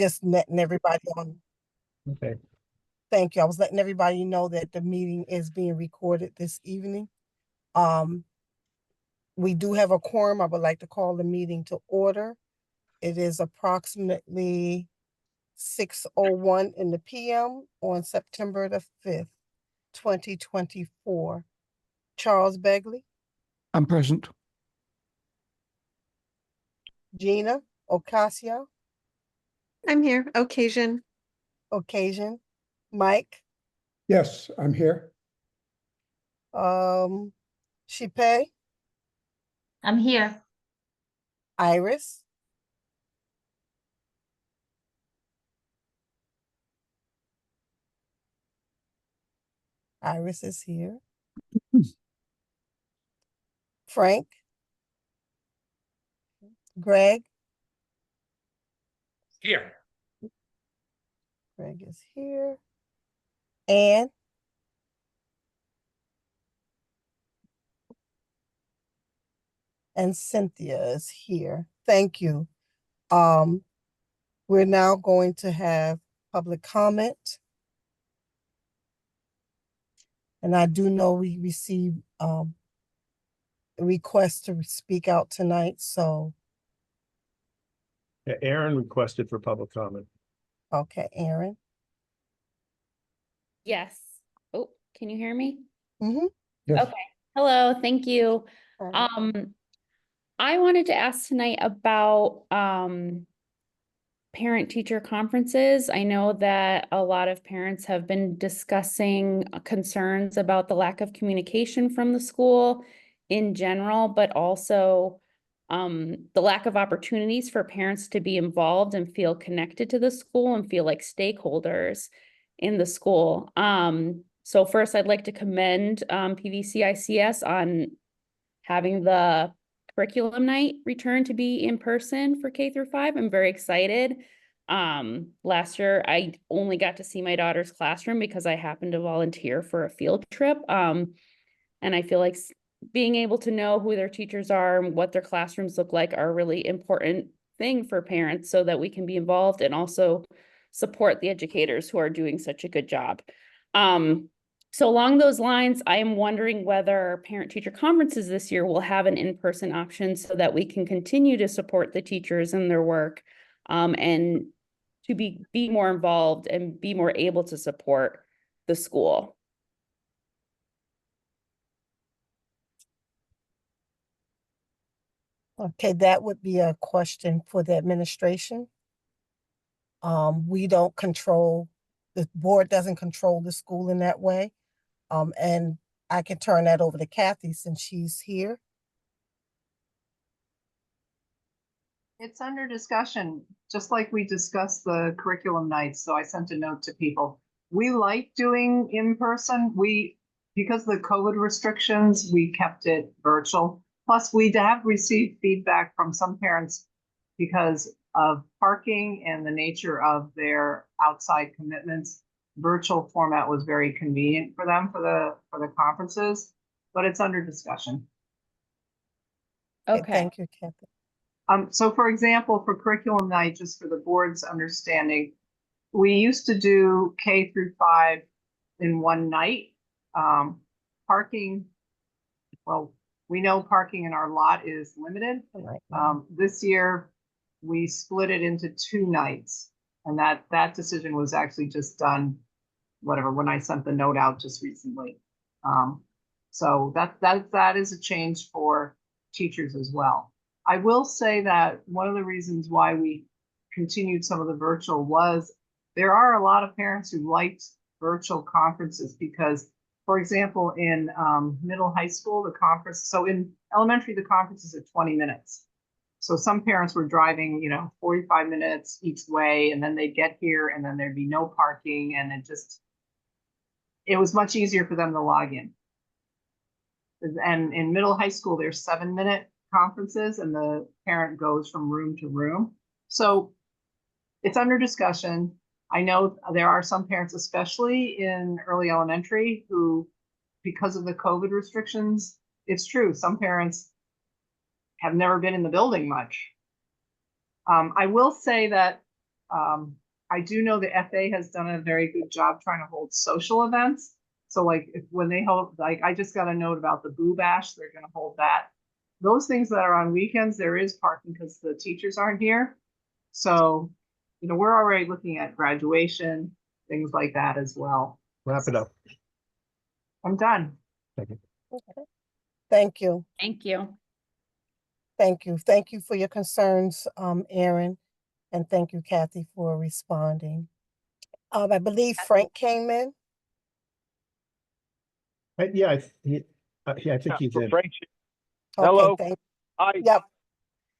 Just letting everybody on. Okay. Thank you. I was letting everybody know that the meeting is being recorded this evening. We do have a quorum. I would like to call the meeting to order. It is approximately 6:01 in the PM on September the 5th, 2024. Charles Begley, I'm present. Gina Ocasio, I'm here. Occasion. Mike, Yes, I'm here. Shipe, I'm here. Iris, Iris is here. Frank, Greg, Here. Greg is here. Ann, and Cynthia is here. Thank you. We're now going to have public comment. And I do know we received a request to speak out tonight, so Yeah, Aaron requested for public comment. okay, Aaron. Yes. Oh, can you hear me? Mm-hmm. Yes. Okay. Hello, thank you. Right. I wanted to ask tonight about parent-teacher conferences. I know that a lot of parents have been discussing concerns about the lack of communication from the school in general, but also the lack of opportunities for parents to be involved and feel connected to the school and feel like stakeholders in the school. So first, I'd like to commend PVCICS on having the curriculum night return to be in person for K-5. I'm very excited. Last year I only got to see my daughter's classroom because I happened to volunteer for a field trip. And I feel like being able to know who their teachers are and what their classrooms look like are a really important thing for parents so that we can be involved and also support the educators who are doing such a good job. So along those lines, I am wondering whether parent-teacher conferences this year will have an in-person option so that we can continue to support the teachers in their work and to be more involved and be more able to support the school. Okay, that would be a question for the administration. We don't control, the board doesn't control the school in that way. And I can turn that over to Kathy since she's here. It's under discussion, just like we discussed the curriculum nights. So I sent a note to people. We like doing in person. Because of the COVID restrictions, we kept it virtual. Plus, we have received feedback from some parents because of parking and the nature of their outside commitments. Virtual format was very convenient for them for the conferences, but it's under discussion. Okay. Thank you, Kathy. So for example, for curriculum night, just for the board's understanding, we used to do K-5 in one night. Parking, well, we know parking in our lot is limited. Right. This year, we split it into 2 nights, and that decision was actually just done, when I sent the note out just recently. So that is a change for teachers as well. I will say that one of the reasons why we continued some of the virtual was there are a lot of parents who liked virtual conferences because, for example, in middle high school, the conference, so in elementary, the conferences are 20 minutes. So some parents were driving, 45 minutes each way, and then they'd get here and then there'd be no parking, and it was much easier for them to log in. And in middle high school, there's 7-minute conferences and the parent goes from room to room. So it's under discussion. I know there are some parents, especially in early elementary, who, because of the COVID restrictions, it's true, some parents have never been in the building much. I will say that I do know the FA has done a very good job trying to hold social events. So like when they hold, like I just got a note about the Boo Bash, they're gonna hold that. Those things that are on weekends, there is parking because the teachers aren't here. So, we're already looking at graduation, things like that as well. Wrap it up. I'm done. Thank you. Okay. Thank you. Thank you. Thank you. Thank you for your concerns, Aaron. And thank you, Kathy, for responding. I believe Frank came in. Yeah, I think he did. Frank, Okay, hello. thank, Hi. yep.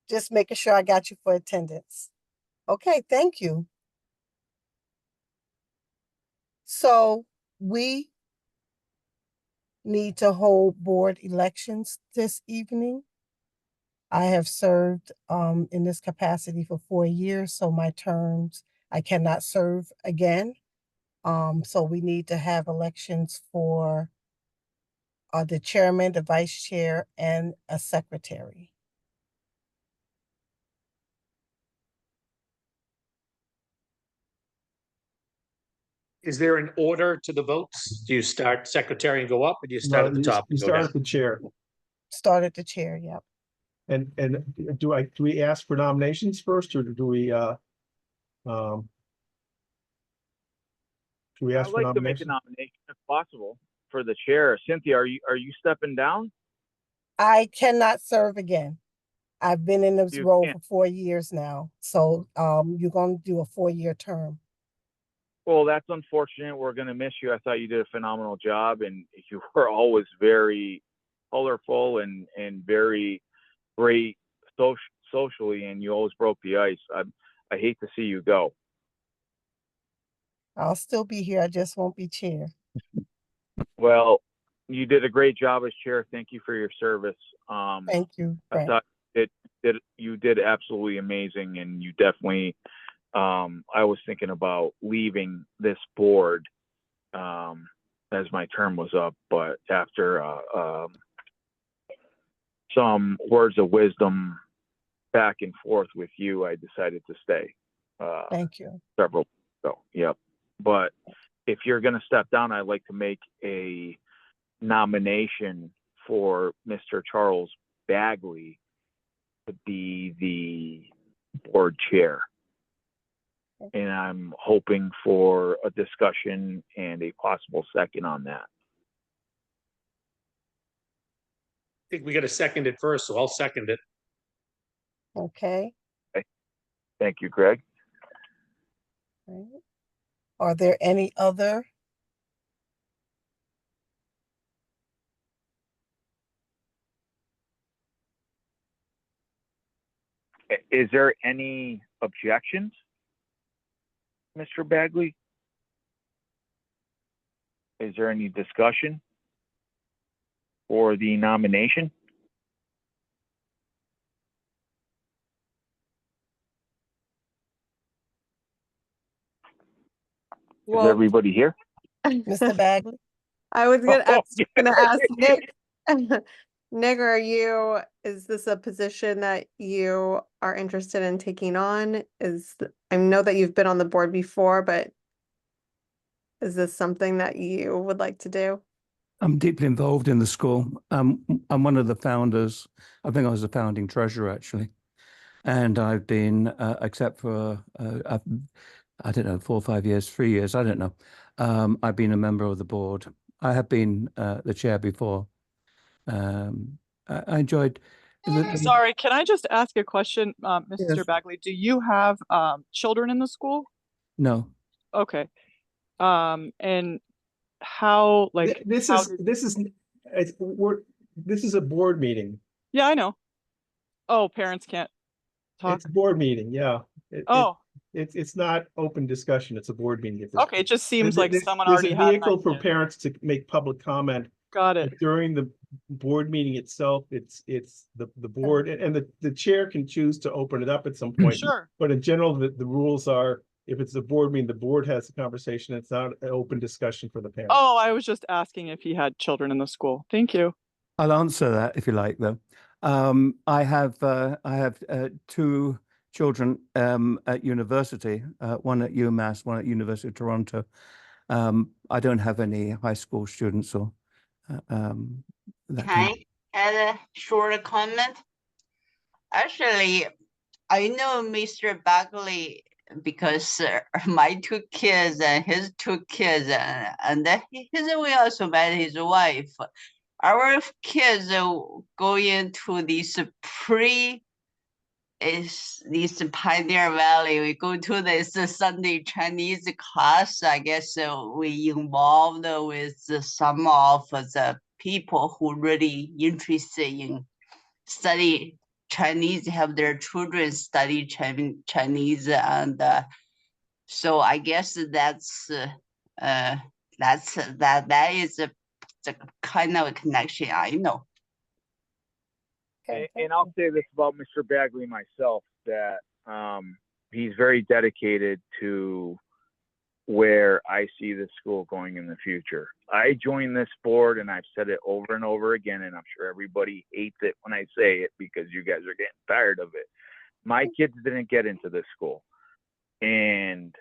Just making sure I got you for attendance. Okay, thank you. So we need to hold board elections this evening. I have served in this capacity for 4 years, so my terms, I cannot serve again. So we need to have elections for the chairman, the vice chair, and a secretary. Is there an order to the votes? Do you start secretary and go up, or do you start No, at the you top? you and go start down? at the chair. Start at the chair, yep. And do we ask for nominations first, or do we ask I'd for like to make a nominations? nomination if possible for the chair. Cynthia, are you stepping down? I cannot serve again. I've been in this You role can't. for 4 years now. So you're going to do a 4-year term. Well, that's unfortunate. We're going to miss you. I thought you did a phenomenal job, and you were always very colorful and very great socially, and you always broke the ice. I hate to see you go. I'll still be here. I just won't be chair. Well, you did a great job as chair. Thank you for your service. Thank you, I Frank. thought you did absolutely amazing, and you definitely. I was thinking about leaving this board as my term was up, but after some words of wisdom back and forth with you, I decided to stay. Thank you. Several weeks ago. Yep. But if you're going to step down, I'd like to make a nomination for Mr. Charles Bagley to be the board chair. And I'm hoping for a discussion and a possible second on that. I think we got to second it first, so I'll second it. Okay. Thank you, Greg. Right. Are there any other? Is there any objections, Mr. Bagley? Is there any discussion for the nomination? Is everybody here? Mr. Bagley? I was Oh, gonna ask Nick. Nick, is this a position that you are interested in taking on? I know that you've been on the board before, but is this something that you would like to do? I'm deeply involved in the school. I'm one of the founders. I think I was the founding treasurer, actually. And I've been, except for, I don't know, 4 or 5 years, 3 years, I don't know. I've been a member of the board. I have been the chair before. I enjoyed. Sorry, can I just ask a question, Mr. Yes. Bagley? Do you have children in the school? No. Okay. And how, like, This how is this is a board meeting. yeah, I know. Oh, parents can't talk. It's a board meeting. Yeah. Oh, It's not open discussion. It's a board meeting. At this okay. It just seems like someone there's already a had an vehicle for idea. parents to make public comment. Got it. During the board meeting itself, it's the board and the chair can choose to open it up at some point. Sure. But in general, the rules are, if it's a board meeting, the board has a conversation. It's not an open discussion for the parents. Oh, I was just asking if he had children in the school. Thank you. I'll answer that if you like, though. I have 2 children at university, one at UMass, one at University of Toronto. I don't have any high school students or that kind of. Can I add a short comment? Actually, I know Mr. Buckley because my two kids and his two kids, and we also met his wife. Our kids go into this this Pioneer Valley. We go to this Sunday Chinese class. I guess we involved with some of the people who really interested in study Chinese, have their children study Chinese, and so I guess that is the kind of connection I know. Okay, And I'll say this about Mr. Bagley myself, that he's very dedicated to where I see the school going in the future. I joined this board, and I've said it over and over again, and I'm sure everybody hates it when I say it because you guys are getting tired of it. My kids didn't get into this school, and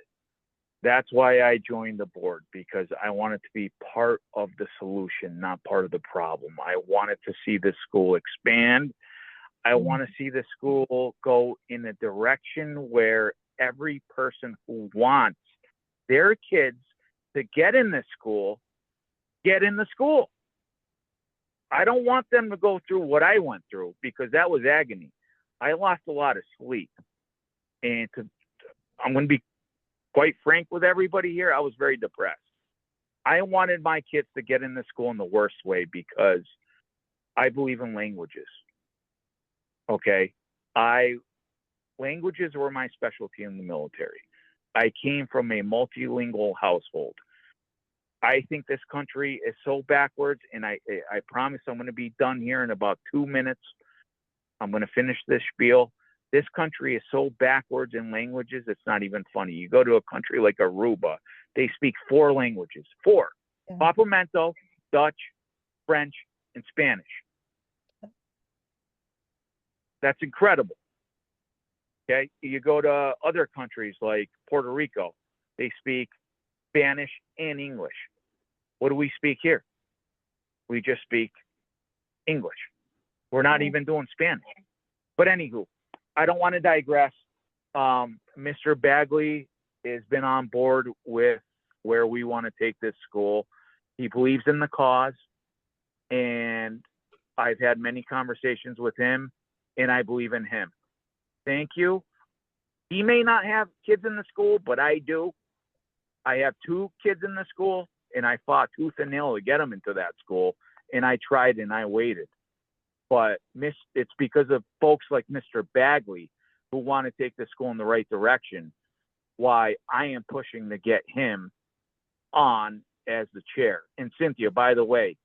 that's why I joined the board, because I wanted to be part of the solution, not part of the problem. I wanted to see the school expand. I want to see the school go in a direction where every person who wants their kids to get in the school, get in the school. I don't want them to go through what I went through, because that was agony. I lost a lot of sleep. And I'm going to be quite frank with everybody here, I was very depressed. I wanted my kids to get in the school in the worst way, because I believe in languages. Okay? Languages were my specialty in the military. I came from a multilingual household. I think this country is so backwards, and I promise I'm going to be done here in about 2 minutes. I'm going to finish this spiel. This country is so backwards in languages, it's not even funny. You go to a country like Aruba, they speak 4 languages. 4. Yeah. Papiamento, Dutch, French, and Spanish. That's incredible. Okay, you go to other countries like Puerto Rico, they speak Spanish and English. What do we speak here? We just speak English. We're not even doing Spanish. But anywho, I don't want to digress. Mr. Bagley has been on board with where we want to take this school. He believes in the cause, and I've had many conversations with him, and I believe in him. Thank you. He may not have kids in the school, but I do. I have 2 kids in the school, and I fought tooth and nail to get them into that school, and I tried and I waited. But it's because of folks like Mr. Bagley who want to take the school in the right direction, why I am pushing to get him on as the chair. And Cynthia, by the way,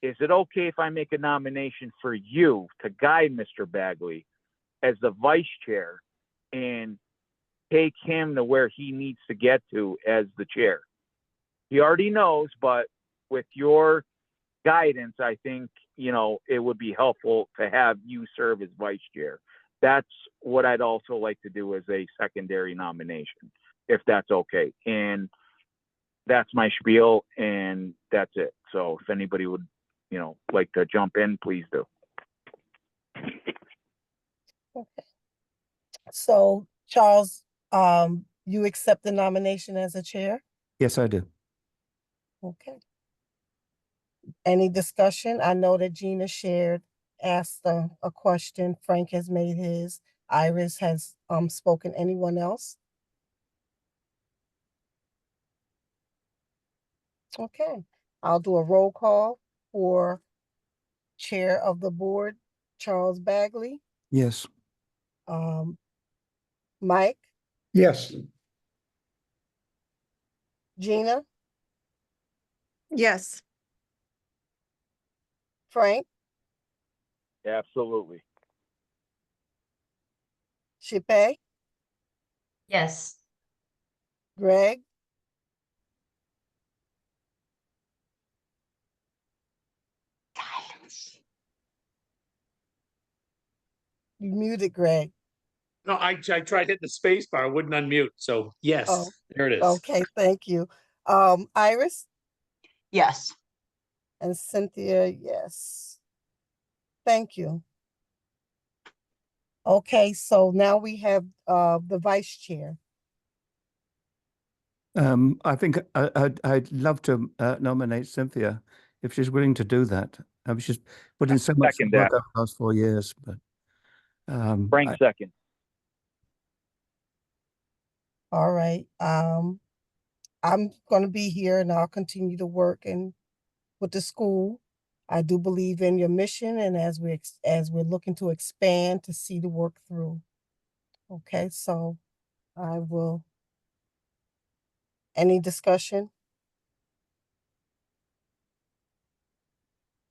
is it okay if I make a nomination for you to guide Mr. Bagley as the vice chair and take him to where he needs to get to as the chair? He already knows, but with your guidance, I think, it would be helpful to have you serve as vice chair. That's what I'd also like to do as a secondary nomination, if that's okay. And that's my spiel, and that's it. So if anybody would, like to jump in, please do. Okay. So Charles, you accept the nomination as a chair? Yes, I do. Okay. Any discussion? I know that Gina asked a question. Frank has made his. Iris has spoken. Anyone else? Okay. I'll do a roll call for Chair of the Board, Charles Bagley. Yes. Mike, Yes. Gina, Yes. Frank, Absolutely. Shipe, Yes. Greg, Silence. you muted Greg. No, I tried hitting the space bar, it wouldn't unmute, so yes, Oh, there it is. Okay, thank you. Iris Yes. and Cynthia, yes. Thank you. Okay, so now we have the vice chair. I think I'd love to nominate Cynthia if she's willing to do that. She's put in so much Second work that. over the last 4 years, but Frank second. All right. I'm going to be here and I'll continue to work with the school. I do believe in your mission, and as we're looking to expand to see the work through. Okay, so I will. Any discussion?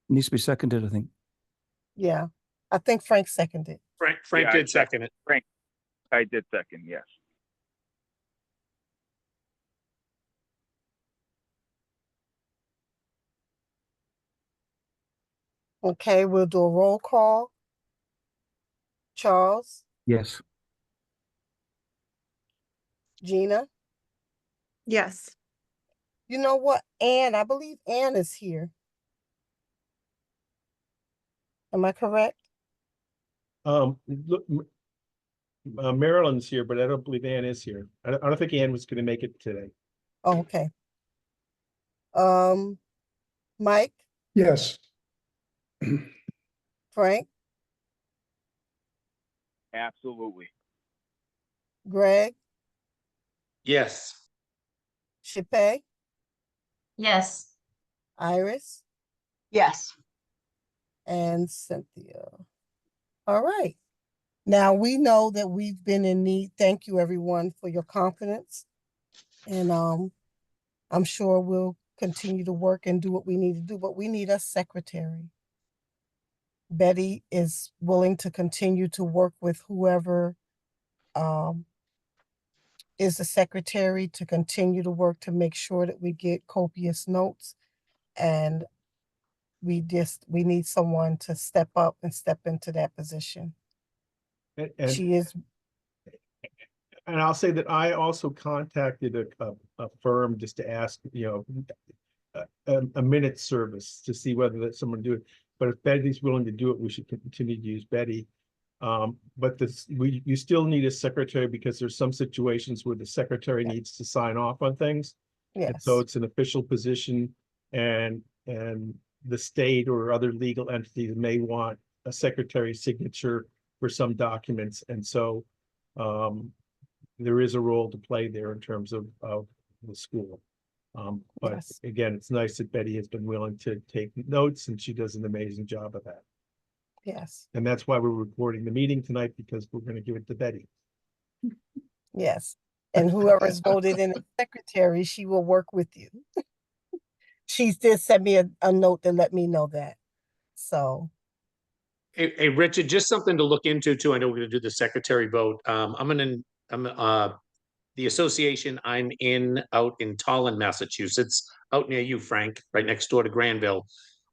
needs to be seconded, I think. Yeah, I think Frank seconded. Frank Yeah, I did second it. Frank, I did second, yes. Okay, we'll do a roll call. Charles, Yes. Gina, Yes. you know what? Anne, I believe Anne is here. Am I correct? Look, Marilyn's here, but I don't believe Ann is here. I don't think Ann was going to make it today. Oh, okay. Mike, Yes. Frank, Absolutely. Greg, Yes. Shipe, Yes. Iris, Yes. and Cynthia. All right. Now we know that we've been in need. Thank you everyone for your confidence. And I'm sure we'll continue to work and do what we need to do, but we need a secretary. Betty is willing to continue to work with whoever is the secretary to continue to work to make sure that we get copious notes. And we need someone to step up and step into that position. And She is, and I'll say that I also contacted a firm just to ask, a minute service to see whether that someone do it. But if Betty's willing to do it, we should continue to use Betty. But you still need a secretary because there's some situations where the secretary needs to sign off on things. And yes, so it's an official position, and the state or other legal entities may want a secretary's signature for some documents. And so there is a role to play there in terms of the school. But yes. again, it's nice that Betty has been willing to take notes, and she does an amazing job of that. Yes, And that's why we're recording the meeting tonight, because we're going to give it to Betty. yes. And whoever's voted in as secretary, she will work with you. She did send me a note to let me know that. So, Hey, Richard, just something to look into too. I know we're gonna do the secretary vote. The association I'm in out in Tolland, Massachusetts, out near you, Frank, right next door to Granville.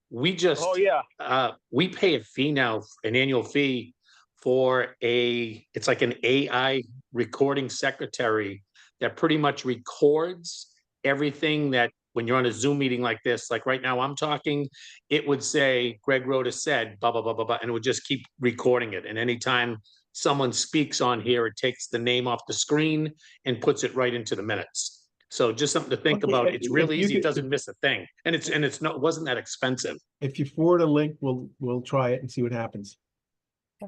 We just, Oh, yeah. we pay a fee now, an annual fee for it's like an AI recording secretary that pretty much records everything that when you're on a Zoom meeting like this, like right now I'm talking, it would say Greg Rhoda said, blah, blah, blah, blah, blah, and it would just keep recording it. And anytime someone speaks on here, it takes the name off the screen and puts it right into the minutes. So just something to think Okay, about. It's real if you easy. It could- doesn't miss a thing. And it's not, it wasn't that expensive. If you forward a link, we'll try it and see what happens.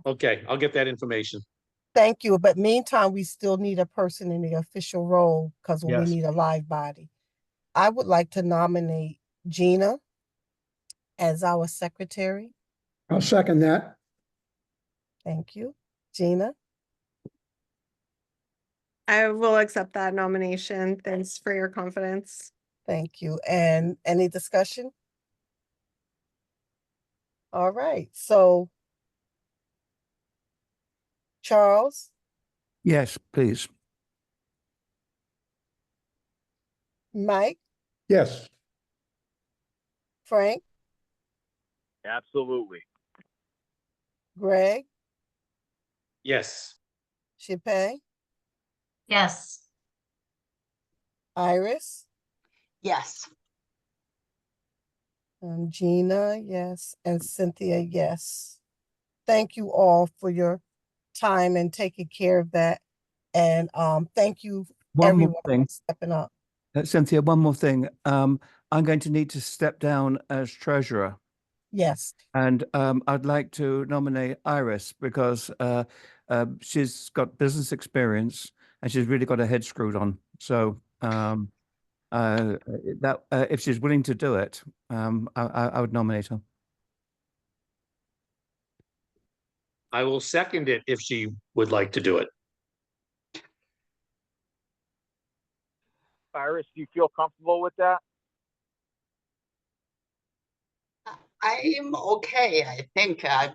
Okay, I'll get that information. thank you. But meantime, we still need a person in the official role because we Yes. need a live body. I would like to nominate Gina as our secretary. I'll second that. Thank you. Gina, I will accept that nomination. Thanks for your confidence. thank you. And any discussion? All right, so Charles, Yes, please. Mike, Yes. Frank, Absolutely. Greg, Yes. Shippey, Yes. Iris, Yes. Gina, yes, and Cynthia, yes. Thank you all for your time and taking care of that. And thank you One more everyone thing, for stepping up. Cynthia, one more thing. I'm going to need to step down as treasurer. Yes, And I'd like to nominate Iris because she's got business experience and she's really got her head screwed on. So if she's willing to do it, I would nominate her. I will second it if she would like to do it. Iris, do you feel comfortable with that? I'm okay. I think I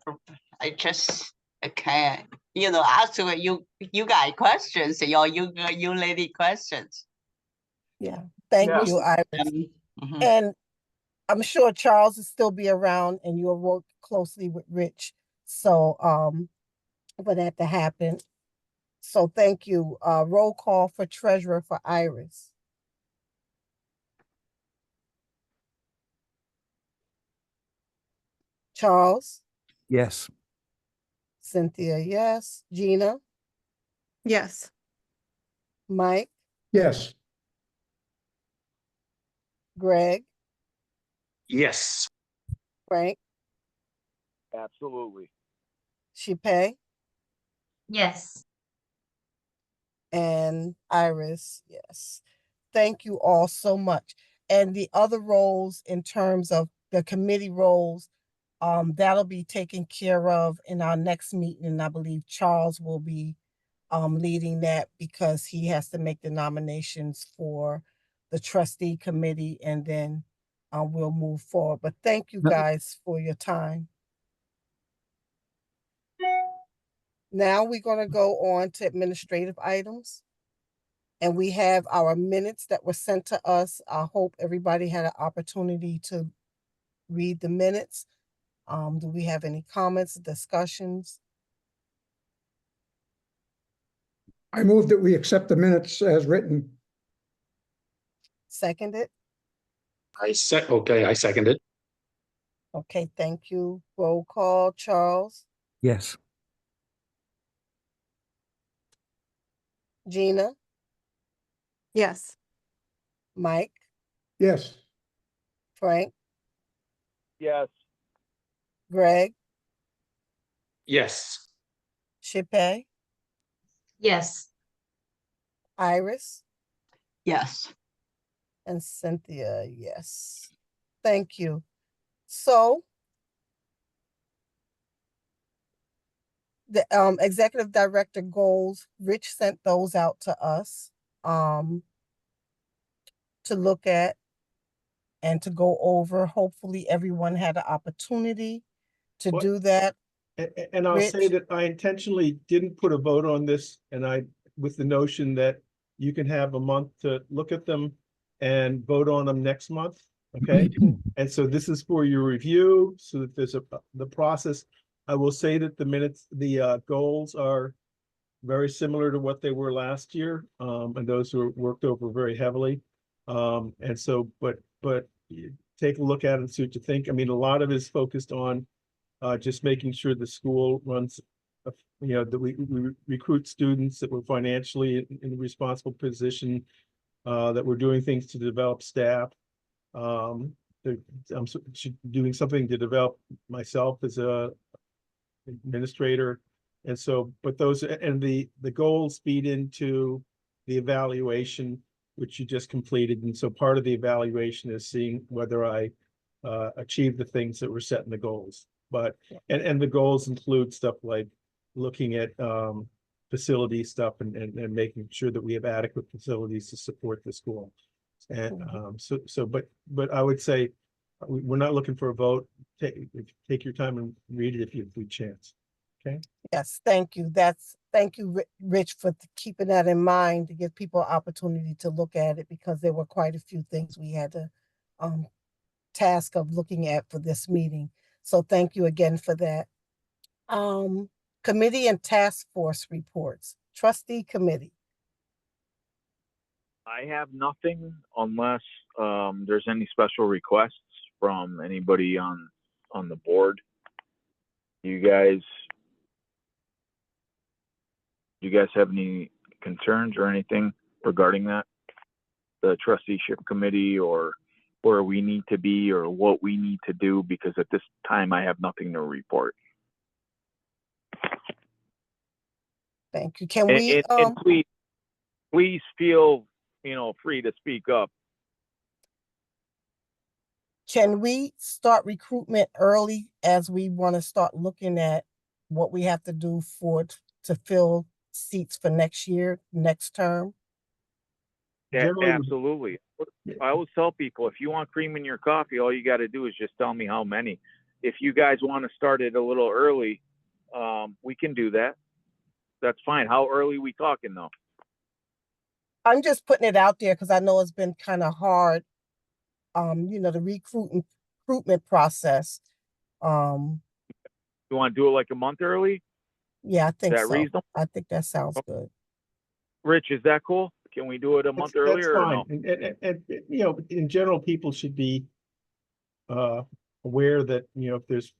just can, ask you guys questions, you lady questions. yeah. Thank Yeah. you, Iris. Mhm. And I'm sure Charles will still be around and you'll work closely with Rich. So for that to happen. So thank you. Roll call for treasurer for Iris. Charles, Yes. Cynthia, yes. Gina, Yes. Mike, Yes. Greg, Yes. Frank, Absolutely. Shippey, Yes. and Iris, yes. Thank you all so much. And the other roles in terms of the committee roles, that'll be taken care of in our next meeting. And I believe Charles will be leading that because he has to make the nominations for the trustee committee and then we'll move forward. But thank you No. guys for your time. Now we're going to go on to administrative items. And we have our minutes that were sent to us. I hope everybody had an opportunity to read the minutes. Do we have any comments, discussions? I move that we accept the minutes as written. Seconded? I second it. Okay, thank you. Roll call, Charles, Yes. Gina, Yes. Mike, Yes. Frank, Yes. Greg, Yes. Shippey, Yes. Iris, Yes. and Cynthia, yes. Thank you. So the executive director goals, Rich sent those out to us to look at and to go over. Hopefully everyone had an opportunity to What- do that. And I'll say Rich? that I intentionally didn't put a vote on this with the notion that you can have a month to look at them and vote on them next month, okay? And so this is for your review, so that there's the process. I will say that the minutes, the goals are very similar to what they were last year, and those were worked over very heavily. And so, but take a look at it and see what you think. I mean, a lot of it is focused on just making sure the school runs, that we recruit students, that we're financially in a responsible position, that we're doing things to develop staff. I'm doing something to develop myself as a administrator. And so, but those, and the goals feed into the evaluation, which you just completed. And so part of the evaluation is seeing whether I achieve the things that were set in the goals. But, and the goals include stuff like looking at facility stuff and making sure that we have adequate facilities to support the school. And but I would say we're not looking for a vote. Take your time and read it if you chance. Okay. Yes, thank you. Thank you, Rich, for keeping that in mind to give people an opportunity to look at it because there were quite a few things we had to task of looking at for this meeting. So thank you again for that. Committee and task force reports. Trustee Committee. I have nothing unless there's any special requests from anybody on the board. You guys have any concerns or anything regarding that? The trusteeship committee, or where we need to be, or what we need to do, because at this time I have nothing to report. Thank you. Can And, we, and please feel, free to speak up. can we start recruitment early as we want to start looking at what we have to do to fill seats for next year, next term? Generally, Absolutely. I always tell people, if you want cream in your coffee, all you got to do is just tell me how many. If you guys want to start it a little early, we can do that. That's fine. How early we talking though? I'm just putting it out there because I know it's been kind of hard, the recruitment process. You want to do it like a month early? Yeah, I think Is that so. reasonable? I think that sounds good. Rich, is that cool? Can we do it a month that's earlier or no? fine. And, in general, people should be aware that, if there's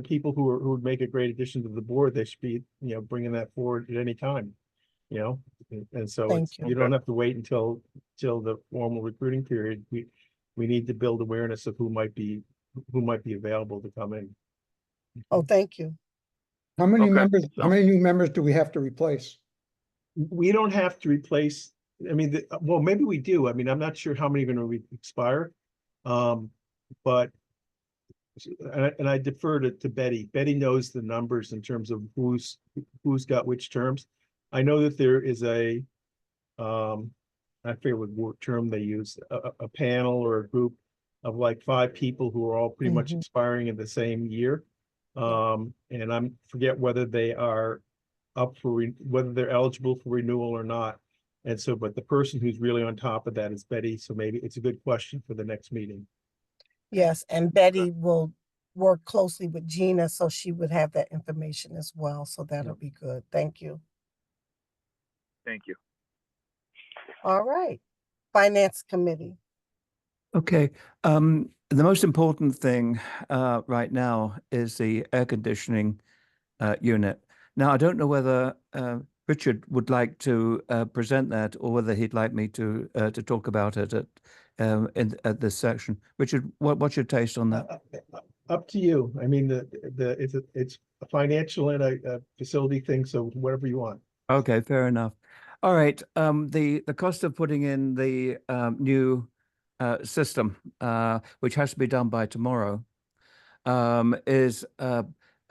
people who would make a great addition to the board, they should be, bringing that forward at any time, and so Thank you. you don't have to wait until the formal recruiting period. We need to build awareness of who might be available to come in. Oh, thank you. How many Okay. members, how many new members do we have to replace? We don't have to replace, I mean, well, maybe we do. I mean, I'm not sure how many are going to expire. But, and I defer to Betty. Betty knows the numbers in terms of who's got which terms. I know that there is I forget what term they use, a panel or a group of like 5 people who are all pretty much expiring in the same year. And I forget whether they are up for whether they're eligible for renewal or not. And so, but the person who's really on top of that is Betty. So maybe it's a good question for the next meeting. Yes, and Betty will work closely with Gina, so she would have that information as well. So that'll be good. Thank you. Thank you. All right. Finance Committee. Okay. The most important thing right now is the air conditioning unit. Now, I don't know whether Richard would like to present that, or whether he'd like me to talk about it at this section. Richard, what's your taste on that? Up to you. I mean, it's a financial and a facility thing, so whatever you want. Okay, fair enough. All right. The cost of putting in the new system, which has to be done by tomorrow, is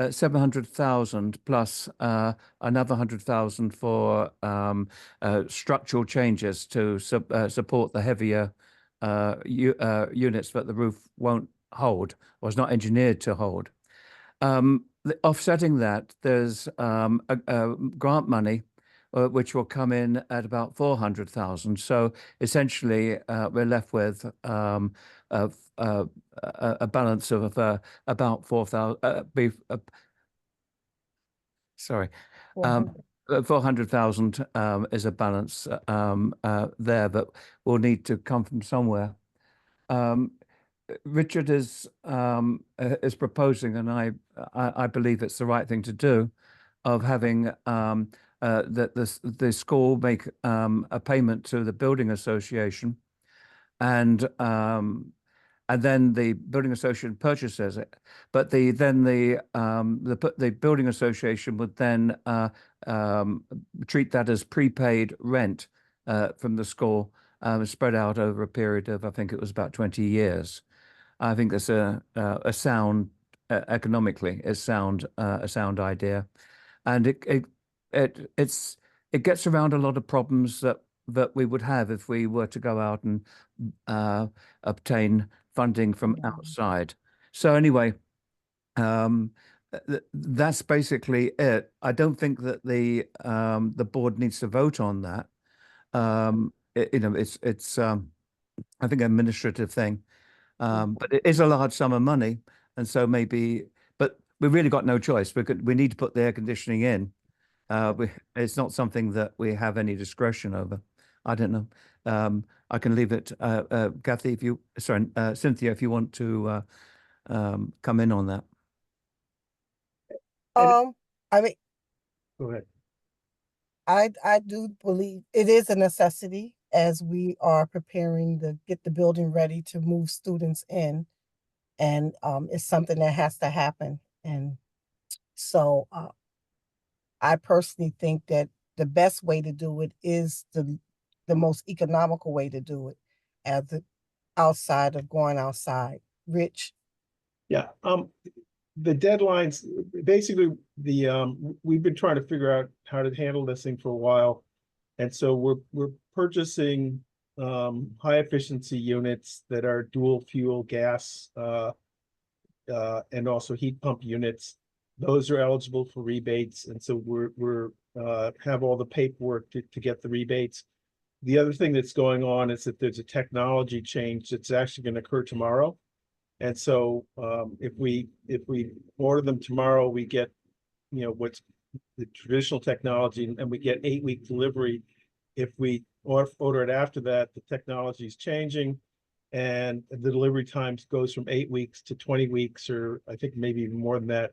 700,000 plus another 100,000 for structural changes to support the heavier units that the roof won't hold, or is not engineered to hold. Offsetting that, there's a grant money which will come in at about 400,000. So essentially, we're left with a balance of about 4,000. Sorry, 400,000 is a balance there that will need to come from somewhere. Richard is proposing, and I believe it's the right thing to do, of having that the school make a payment to the building association, and then the building association purchases it. But the building association would then treat that as prepaid rent from the school, spread out over a period of, I think it was about 20 years. I think that's a sound, economically, a sound idea, and it gets around a lot of problems that we would have if we were to go out and obtain funding from outside. So anyway, that's basically it. I don't think that the board needs to vote on that. It's I think an administrative thing. But it is a large sum of money, and so maybe, but we really got no choice. We need to put the air conditioning in, It's not something that we have any discretion over. I don't know. I can leave it, Kathy, if you, sorry, Cynthia, if you want to come in on that. I mean, Go ahead. I do believe it is a necessity as we are preparing to get the building ready to move students in. And it's something that has to happen. And so I personally think that the best way to do it is the most economical way to do it as outside of going outside. Rich? Yeah, the deadlines, basically we've been trying to figure out how to handle this thing for a while. And so we're purchasing high efficiency units that are dual fuel gas and also heat pump units. Those are eligible for rebates. And so we're have all the paperwork to get the rebates. The other thing that's going on is that there's a technology change that's actually going to occur tomorrow. And so if we order them tomorrow, we get, you know, what's the traditional technology, and we get 8-week delivery. If we order it after that, the technology is changing, and the delivery times goes from 8 weeks to 20 weeks, or I think maybe even more than that.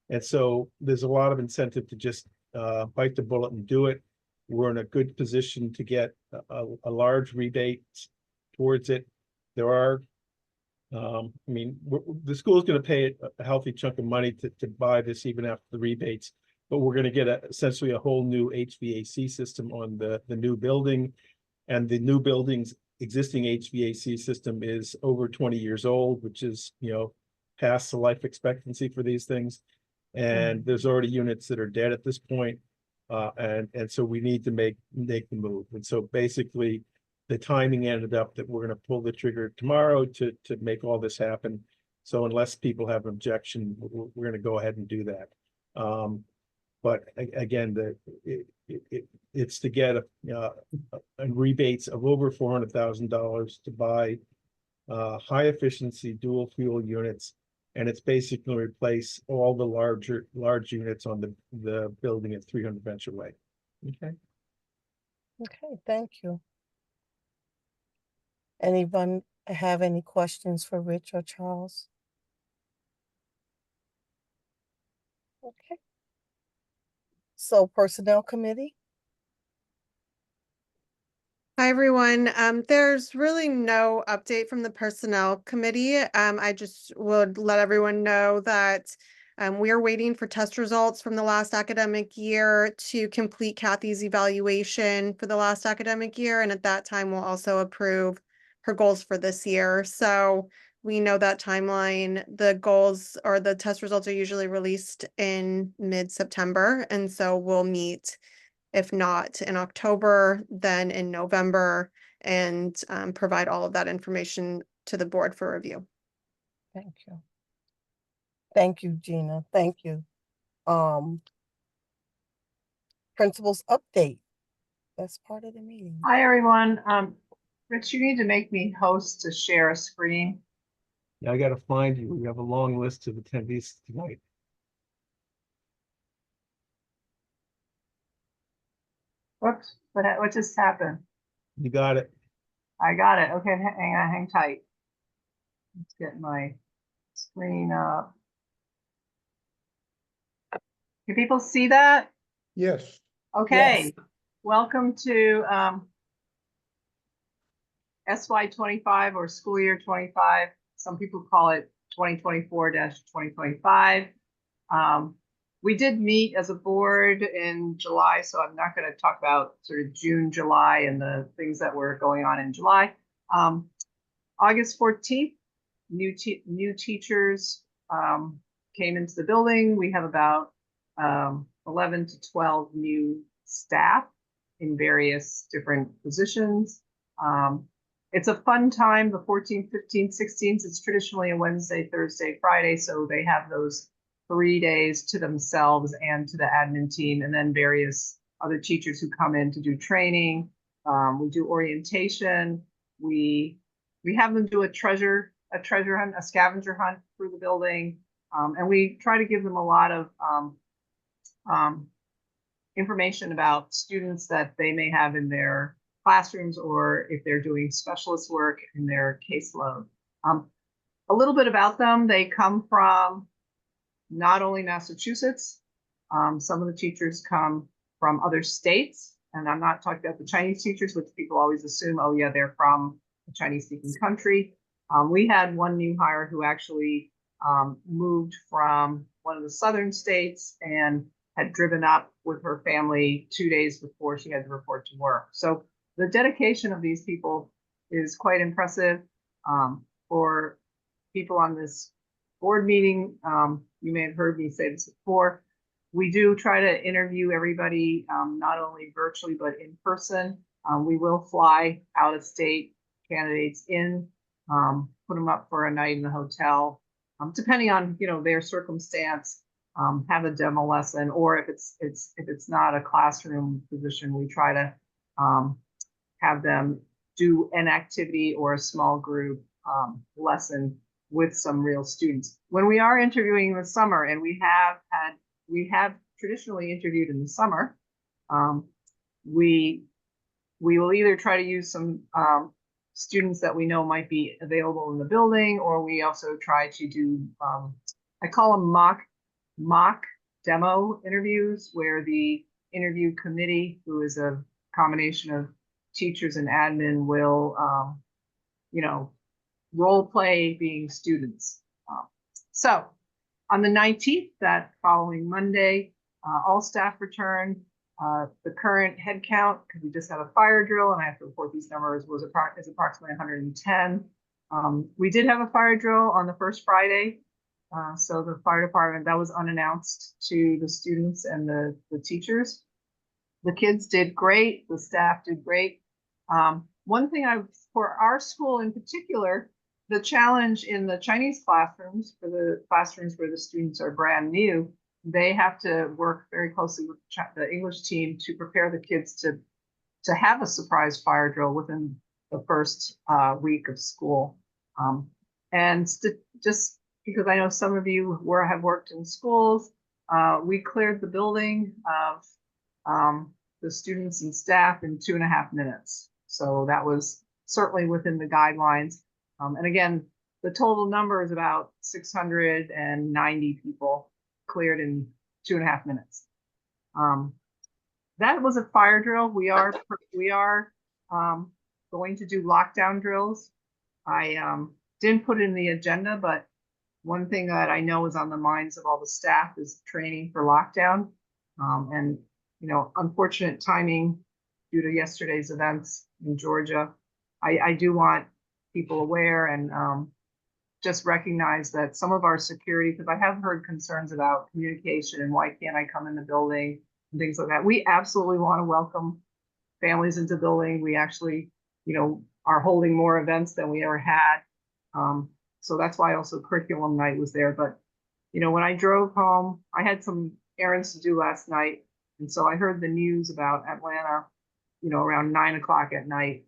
And so there's a lot of incentive to just bite the bullet and do it. We're in a good position to get a large rebate towards it. There are I mean, the school is going to pay a healthy chunk of money to buy this even after the rebates, but we're going to get essentially a whole new HVAC system on the new building, and the new building's existing HVAC system is over 20 years old, which is, you know, past the life expectancy for these things. And there's already units that are dead at this point. And so we need to make the move. And so basically the timing ended up that we're going to pull the trigger tomorrow to make all this happen. So unless people have an objection, we're going to go ahead and do that. But again, it's to get a rebates of over $400,000 to buy high efficiency dual fuel units. And it's basically replace all the large units on the building at 300 Venture Way. Okay. Okay, thank you. Anyone have any questions for Rich or Charles? Okay. So Personnel Committee? Hi, everyone. There's really no update from the Personnel Committee. I just would let everyone know that we are waiting for test results from the last academic year to complete Kathy's evaluation for the last academic year. And at that time, we'll also approve her goals for this year. So we know that timeline. The goals or the test results are usually released in mid-September. And so we'll meet, if not in October, then in November, and provide all of that information to the board for review. Thank you. Thank you, Gina. Thank you. Principals update. That's part of the meeting. Hi, everyone. Rich, you need to make me host to share a screen. Yeah, I got to find you. We have a long list of attendees tonight. Whoops, what just happened? You got it. I got it. Okay, hang on, hang tight. Let's get my screen up. Can people see that? Yes. Okay. Yes. Welcome to SY25 or school year 25. Some people call it 2024-2025. We did meet as a board in July, so I'm not going to talk about sort of June, July, and the things that were going on in July. August 14th, new teachers came into the building. We have about 11 to 12 new staff in various different positions. It's a fun time, the 14th, 15th, 16th. It's traditionally a Wednesday, Thursday, Friday, so they have those 3 days to themselves and to the admin team, and then various other teachers who come in to do training. We do orientation. We have them do a treasure hunt, a scavenger hunt through the building, and we try to give them a lot of information about students that they may have in their classrooms, or if they're doing specialist work in their caseload. A little bit about them. They come from not only Massachusetts, some of the teachers come from other states, and I'm not talking about the Chinese teachers, which people always assume, oh yeah, they're from a Chinese-speaking country. We had one new hire who actually moved from one of the southern states and had driven up with her family 2 days before she had to report to work. So the dedication of these people is quite impressive. For people on this board meeting, you may have heard me say this before, we do try to interview everybody, not only virtually, but in person. We will fly out of state candidates in, put them up for a night in the hotel, depending on, you know, their circumstance, have a demo lesson, or if it's not a classroom position, we try to have them do an activity or a small group lesson with some real students. When we are interviewing in the summer, and we have traditionally interviewed in the summer, we will either try to use some students that we know might be available in the building, or we also try to do, I call them mock demo interviews, where the interview committee, who is a combination of teachers and admin, will, you know, role play being students. So on the 19th, that following Monday, all staff return. The current head count, because we just had a fire drill and I have to report these numbers, is approximately 110. We did have a fire drill on the first Friday. So the fire department, that was unannounced to the students and the teachers. The kids did great. The staff did great. One thing for our school in particular, the challenge in the Chinese classrooms, for the classrooms where the students are brand new, they have to work very closely with the English team to prepare the kids to have a surprise fire drill within the first week of school. And just because I know some of you have worked in schools, we cleared the building of the students and staff in 2.5 minutes. So that was certainly within the guidelines. And again, the total number is about 690 people cleared in 2.5 minutes. That was a fire drill. We are going to do lockdown drills. I didn't put it in the agenda, but one thing that I know is on the minds of all the staff is training for lockdown. And, you know, unfortunate timing due to yesterday's events in Georgia. I do want people aware and just recognize that some of our security, because I have heard concerns about communication and why can't I come in the building and things like that. We absolutely want to welcome families into the building. We actually, you know, are holding more events than we ever had. So that's why also curriculum night was there. But, you know, when I drove home, I had some errands to do last night. And so I heard the news about Atlanta, you know, around 9 o'clock at night.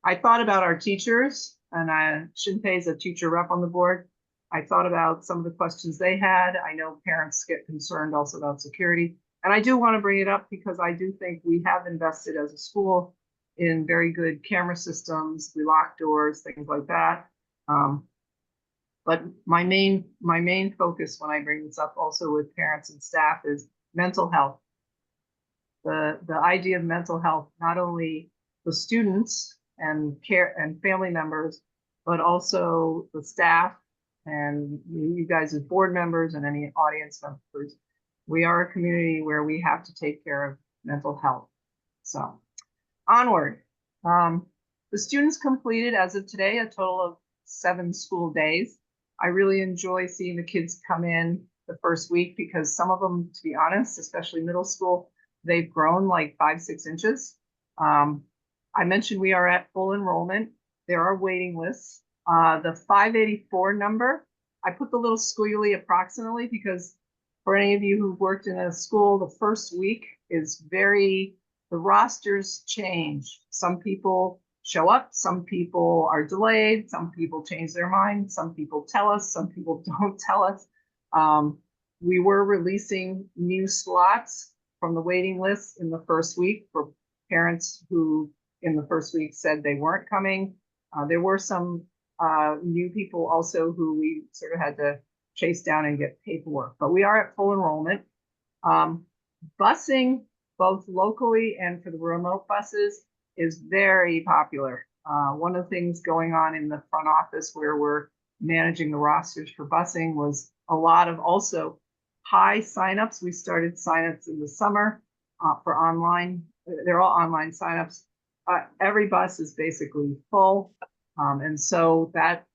I thought about our teachers, and Shinpei is a teacher rep on the board. I thought about some of the questions they had. I know parents get concerned also about security. And I do want to bring it up because I do think we have invested as a school in very good camera systems. We lock doors, things like that. But my main focus when I bring this up also with parents and staff is mental health. The idea of mental health, not only the students and care and family members, but also the staff and you guys as board members and any audience members. We are a community where we have to take care of mental health. So onward. The students completed, as of today, a total of 7 school days. I really enjoy seeing the kids come in the first week because some of them, to be honest, especially middle school, they've grown like 5-6 inches. I mentioned we are at full enrollment. There are waiting lists. The 584 number, I put the little squiggly approximately because for any of you who've worked in a school, the first week is the rosters change. Some people show up, some people are delayed, some people change their mind, some people tell us, some people don't tell us. We were releasing new slots from the waiting list in the first week for parents who in the first week said they weren't coming. There were some new people also who we sort of had to chase down and get paperwork, but we are at full enrollment. Busing, both locally and for the remote buses, is very popular. One of the things going on in the front office where we're managing the rosters for busing was a lot of also high signups. We started signups in the summer for online. They're all online signups. Every bus is basically full. And so that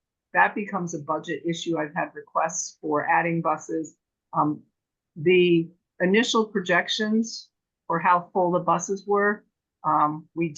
becomes a budget issue. I've had requests for adding buses. The initial projections for how full the buses were, we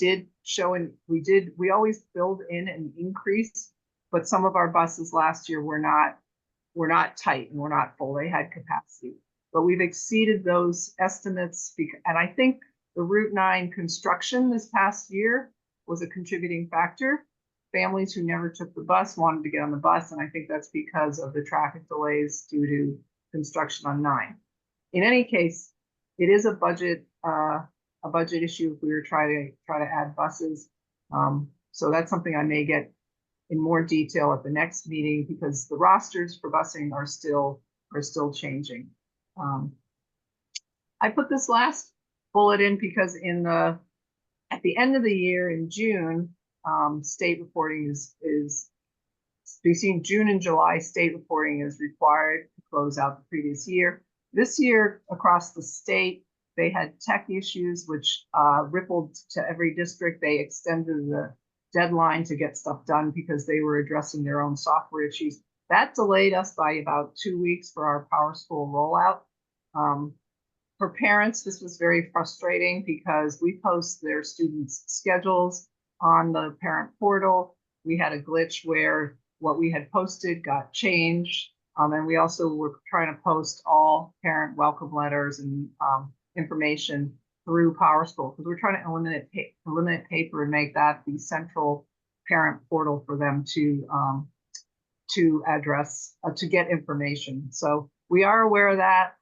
always build in an increase, but some of our buses last year were not tight and were not full. They had capacity, but we've exceeded those estimates. And I think the Route 9 construction this past year was a contributing factor. Families who never took the bus wanted to get on the bus, and I think that's because of the traffic delays due to construction on 9. In any case, it is a budget issue if we were trying to add buses. So that's something I may get in more detail at the next meeting, because the rosters for busing are still changing. I put this last bullet in because at the end of the year in June, state reporting is between June and July. State reporting is required to close out the previous year. This year across the state, they had tech issues which rippled to every district. They extended the deadline to get stuff done because they were addressing their own software issues. That delayed us by about 2 weeks for our PowerSchool rollout. For parents, this was very frustrating because we post their students' schedules on the parent portal. We had a glitch where what we had posted got changed. And we also were trying to post all parent welcome letters and information through PowerSchool because we're trying to eliminate paper and make that the central parent portal for them to address, to get information. So we are aware of that.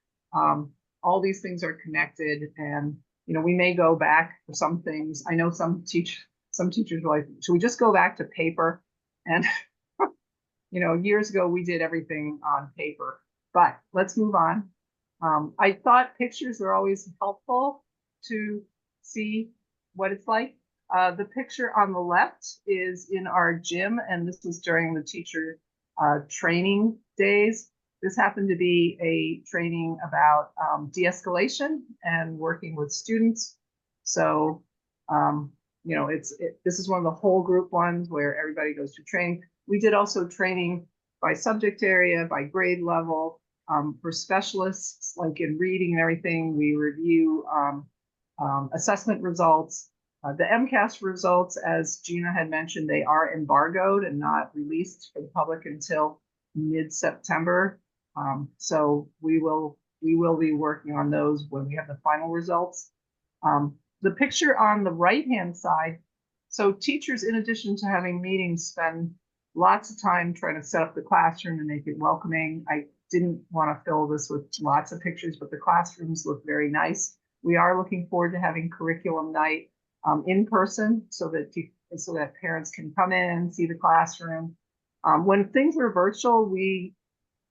All these things are connected, and we may go back for some things. I know some teachers are like, should we just go back to paper? And years ago we did everything on paper, but let's move on. I thought pictures are always helpful to see what it's like. The picture on the left is in our gym, and this was during the teacher training days. This happened to be a training about de-escalation and working with students. So, this is one of the whole group ones where everybody goes to training. We did also training by subject area, by grade level. For specialists, like in reading and everything, we review assessment results. The MCAS results, as Gina had mentioned, they are embargoed and not released for the public until mid-September. So we will be working on those when we have the final results. The picture on the right-hand side, so teachers, in addition to having meetings, spend lots of time trying to set up the classroom and make it welcoming. I didn't want to fill this with lots of pictures, but the classrooms look very nice. We are looking forward to having curriculum night in person so that parents can come in and see the classroom. When things were virtual,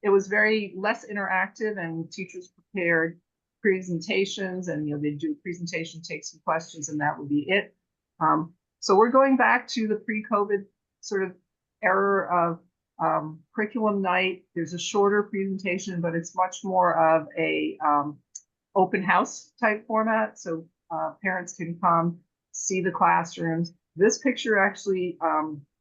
it was very less interactive, and teachers prepared presentations, and they do a presentation, take some questions, and that would be it. So we're going back to the pre-COVID sort of era of curriculum night. There's a shorter presentation, but it's much more of a open house type format. So parents can come see the classrooms. This picture actually,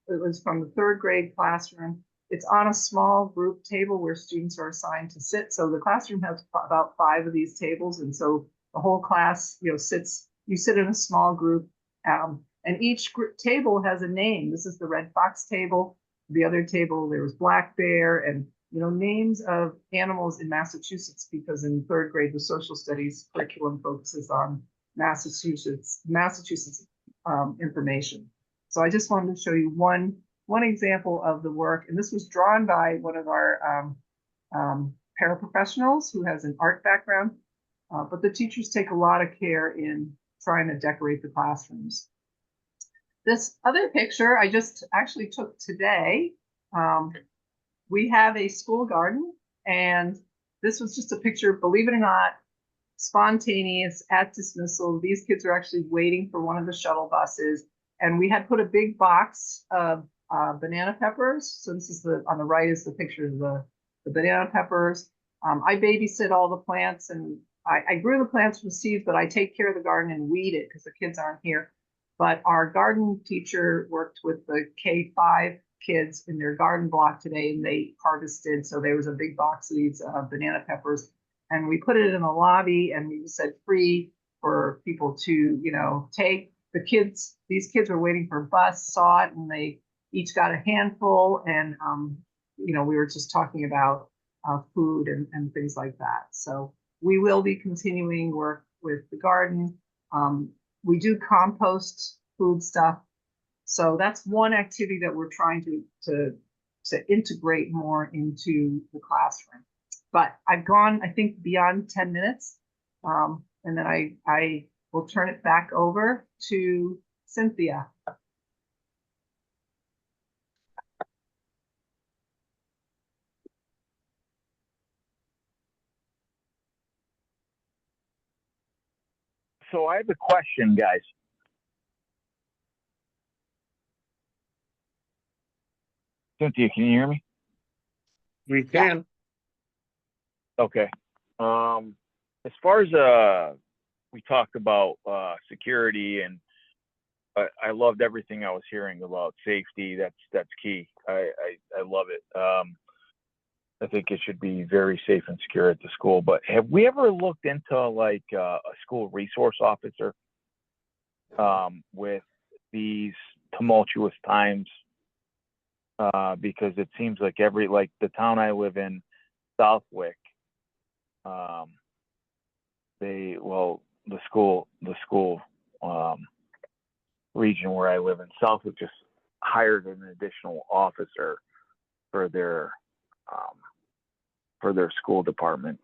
it was from the 3rd grade classroom. It's on a small group table where students are assigned to sit. So the classroom has about 5 of these tables. And so the whole class, you sit in a small group, and each table has a name. This is the Red Fox table. The other table, there was Black Bear, and names of animals in Massachusetts, because in 3rd grade, the social studies curriculum focuses on Massachusetts information. So I just wanted to show you one example of the work, and this was drawn by one of our paraprofessionals who has an art background, but the teachers take a lot of care in trying to decorate the classrooms. This other picture I just actually took today. We have a school garden, and this was just a picture, believe it or not, spontaneous at dismissal. These kids are actually waiting for one of the shuttle buses, and we had put a big box of banana peppers. So this is on the right is the picture of the banana peppers. I babysit all the plants, and I grew the plants from seeds, but I take care of the garden and weed it because the kids aren't here. But our garden teacher worked with the K-5 kids in their garden block today, and they harvested. So there was a big box of these banana peppers, and we put it in the lobby, and we said free for people to, you know, take. The kids, these kids were waiting for a bus, saw it, and they each got a handful. And, you know, we were just talking about food and things like that. So we will be continuing work with the garden. We do compost food stuff. So that's one activity that we're trying to integrate more into the classroom. But I've gone, I think, beyond 10 minutes. And then I will turn it back over to Cynthia. So I have a question, guys. Cynthia, can you hear me? We can. Okay. As far as we talked about security, and I loved everything I was hearing about safety. That's key. I love it. I think it should be very safe and secure at the school. But have we ever looked into like a school resource officer with these tumultuous times? Because it seems like the town I live in, Southwick, the school region where I live in, Southwick just hired an additional officer for their school department,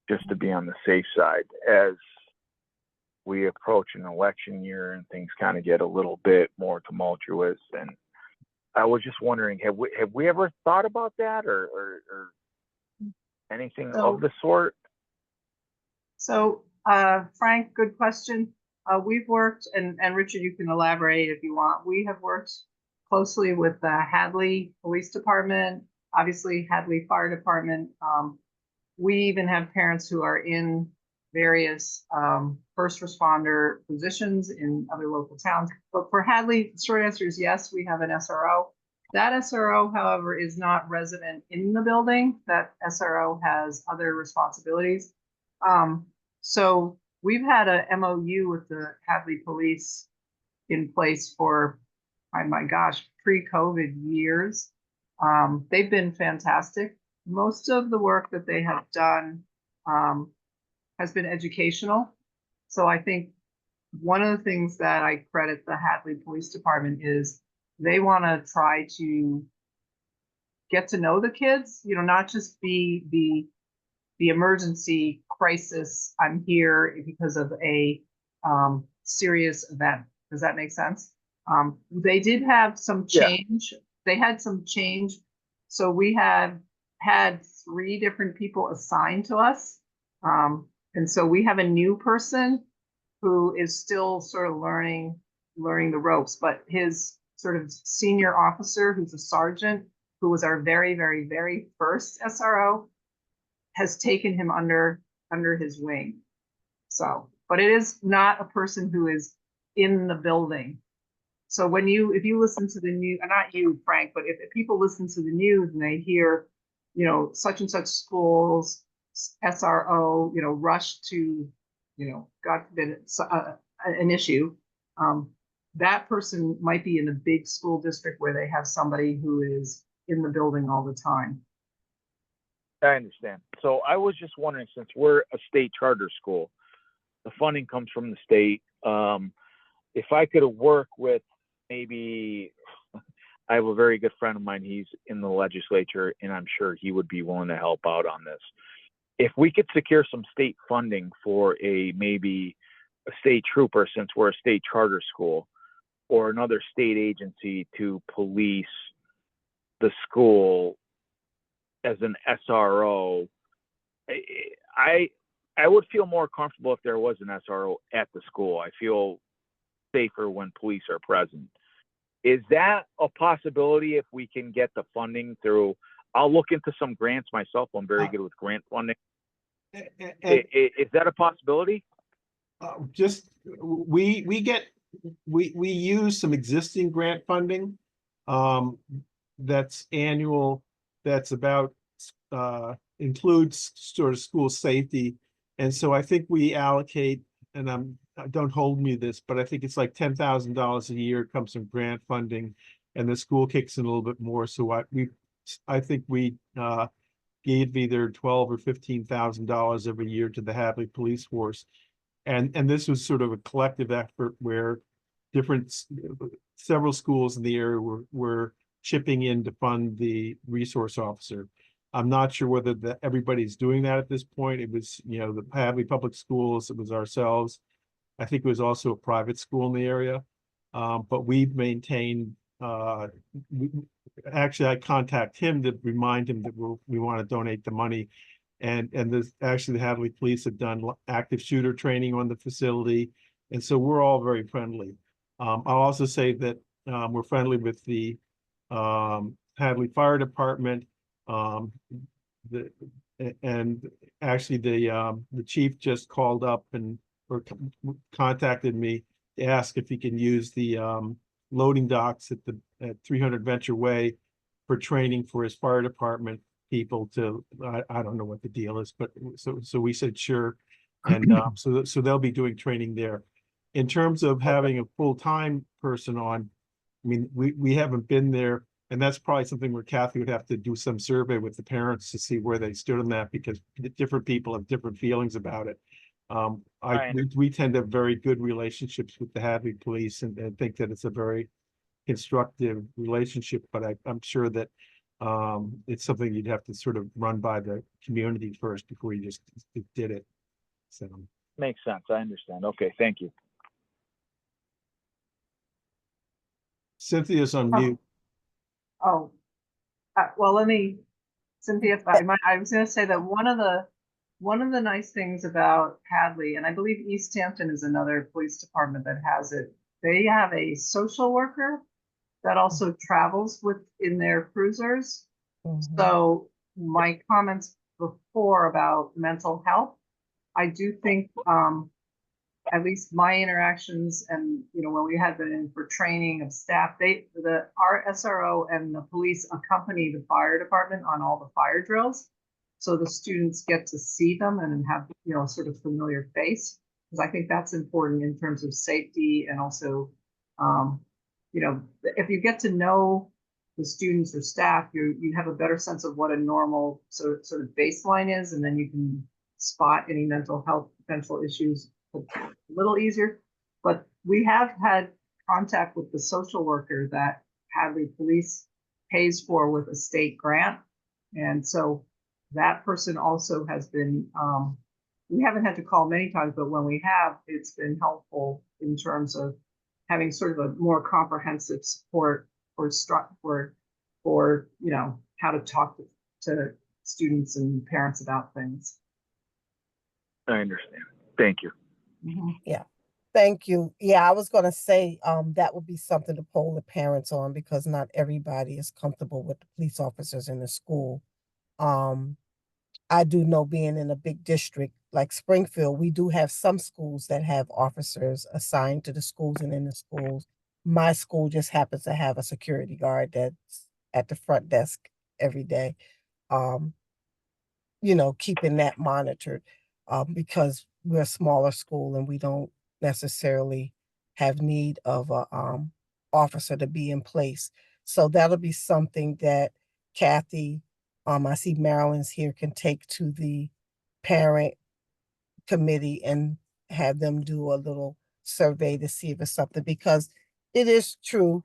just to be on the safe side as we approach an election year and things kind of get a little bit more tumultuous. And I was just wondering, have we ever thought about that or anything of the sort? So, Frank, good question. We've worked, and Richard, you can elaborate if you want. We have worked closely with the Hadley Police Department, obviously Hadley Fire Department. We even have parents who are in various first responder positions in other local towns. But for Hadley, the short answer is yes, we have an SRO. That SRO, however, is not resident in the building. That SRO has other responsibilities. So we've had a MOU with the Hadley Police in place for, oh my gosh, pre-COVID years. They've been fantastic. Most of the work that they have done has been educational. So I think one of the things that I credit the Hadley Police Department is they want to try to get to know the kids, you know, not just be the emergency crisis, I'm here because of a serious event. Does that make sense? They did have some change. They had some change. So we have had 3 different people assigned to us. And so we have a new person who is still sort of learning the ropes, but his sort of senior officer, who's a sergeant, who was our very, very, very first SRO, has taken him under his wing. So, but it is not a person who is in the building. So if you listen to the news, not you, Frank, but if people listen to the news and they hear, you know, such and such schools, SRO, you know, rush to, you know, God forbid, an issue, that person might be in a big school district where they have somebody who is in the building all the time. I understand. So I was just wondering, since we're a state charter school, the funding comes from the state. If I could work with maybe, I have a very good friend of mine, he's in the legislature, and I'm sure he would be willing to help out on this. if we could secure some state funding for maybe a state trooper, since we're a state charter school, or another state agency to police the school as an SRO, I would feel more comfortable if there was an SRO at the school. I feel safer when police are present. Is that a possibility if we can get the funding through? I'll look into some grants myself. I'm very good with grant funding. Is that a possibility? Just we use some existing grant funding. That's annual. That's about includes sort of school safety, and so I think we allocate. And don't hold me this, but I think it's like $10,000 a year comes from grant funding, and the school kicks in a little bit more. So I think we gave either $12,000 or $15,000 every year to the Hadley Police Force, and this was sort of a collective effort where several schools in the area were chipping in to fund the resource officer. I'm not sure whether everybody's doing that at this point. It was, the Hadley Public Schools, it was ourselves. I think it was also a private school in the area. But we've maintained, actually I contact him to remind him that we want to donate the money. And actually the Hadley Police have done active shooter training on the facility. And so we're all very friendly. I'll also say that we're friendly with the Hadley Fire Department. And actually the chief just called up or contacted me to ask if he can use the loading docks at 300 Venture Way for training for his fire department people to, I don't know what the deal is, but so we said sure. And so they'll be doing training there. In terms of having a full-time person on, I mean, we haven't been there. And that's probably something where Kathy would have to do some survey with the parents to see where they stood on that, because different people have different feelings about it. We tend to have very good relationships with the Hadley Police and think that it's a very constructive relationship, but I'm sure that it's something you'd have to sort of run by the community first before you just did it. So makes sense. I understand. Okay, thank you. Cynthia's on mute. Oh, well, Cynthia, if I was going to say that one of the nice things about Hadley, and I believe East Hampton is another police department that has it, they have a social worker that also travels in their cruisers. Mhm. So my comments before about mental health, I do think, at least my interactions and, when we had been in for training of staff, our SRO and the police accompany the fire department on all the fire drills. So the students get to see them and have, sort of familiar face, because I think that's important in terms of safety. And also, if you get to know the students or staff, you have a better sense of what a normal sort of baseline is, and then you can spot any mental health potential issues a little easier. But we have had contact with the social worker that Hadley Police pays for with a state grant. And so that person also has been, we haven't had to call many times, but when we have, it's been helpful in terms of having sort of a more comprehensive support for how to talk to students and parents about things. I understand. Thank you. Mm-hmm. Yeah, thank you. Yeah, I was gonna say, that would be something to poll the parents on, because not everybody is comfortable with the police officers in the school. I do know, being in a big district like Springfield, we do have some schools that have officers assigned to the schools and in the schools. My school just happens to have a security guard that's at the front desk every day. Keeping that monitored, because we're a smaller school and we don't necessarily have need of a officer to be in place. So that'll be something that Kathy, I see Marilyn's here, can take to the parent committee and have them do a little survey to see if it's something, because it is true.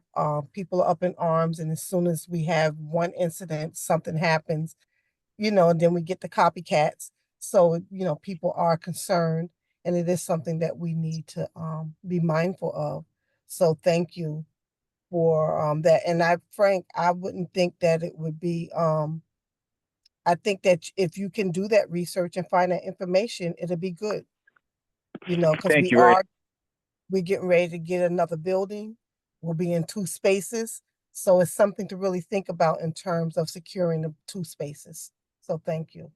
People are up in arms, and as soon as we have one incident, something happens, and then we get the copycats. So, people are concerned, and it is something that we need to be mindful of. So thank you for that. And I wouldn't think that it would be I think that if you can do that research and find that information, it'll be good. Because Thank you very we're getting ready to get another building. We'll be in 2 spaces. So it's something to really think about in terms of securing the 2 spaces. So thank you.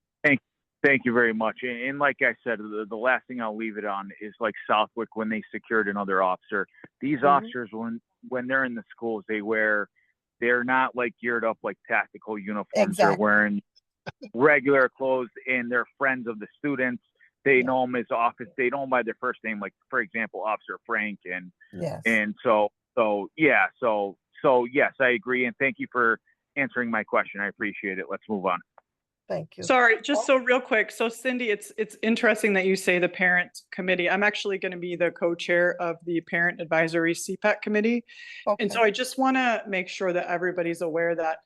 Thank you very much. And like I said, the last thing I'll leave it on is like Southwick when they secured another officer. These officers, when they're in the schools, they're not like geared up like tactical uniforms. They're Exactly. wearing regular clothes, and they're friends of the students. They know them as office. They know them by their first name, like for example, Officer Frank. Yes. And so yes, I agree. And thank you for answering my question. I appreciate it. Let's move on. Thank you. Sorry, just so real quick. So Cindy, it's interesting that you say the parent committee. I'm actually going to be the co-chair of the Parent Advisory CPAC committee. Okay. And so I just want to make sure that everybody's aware that,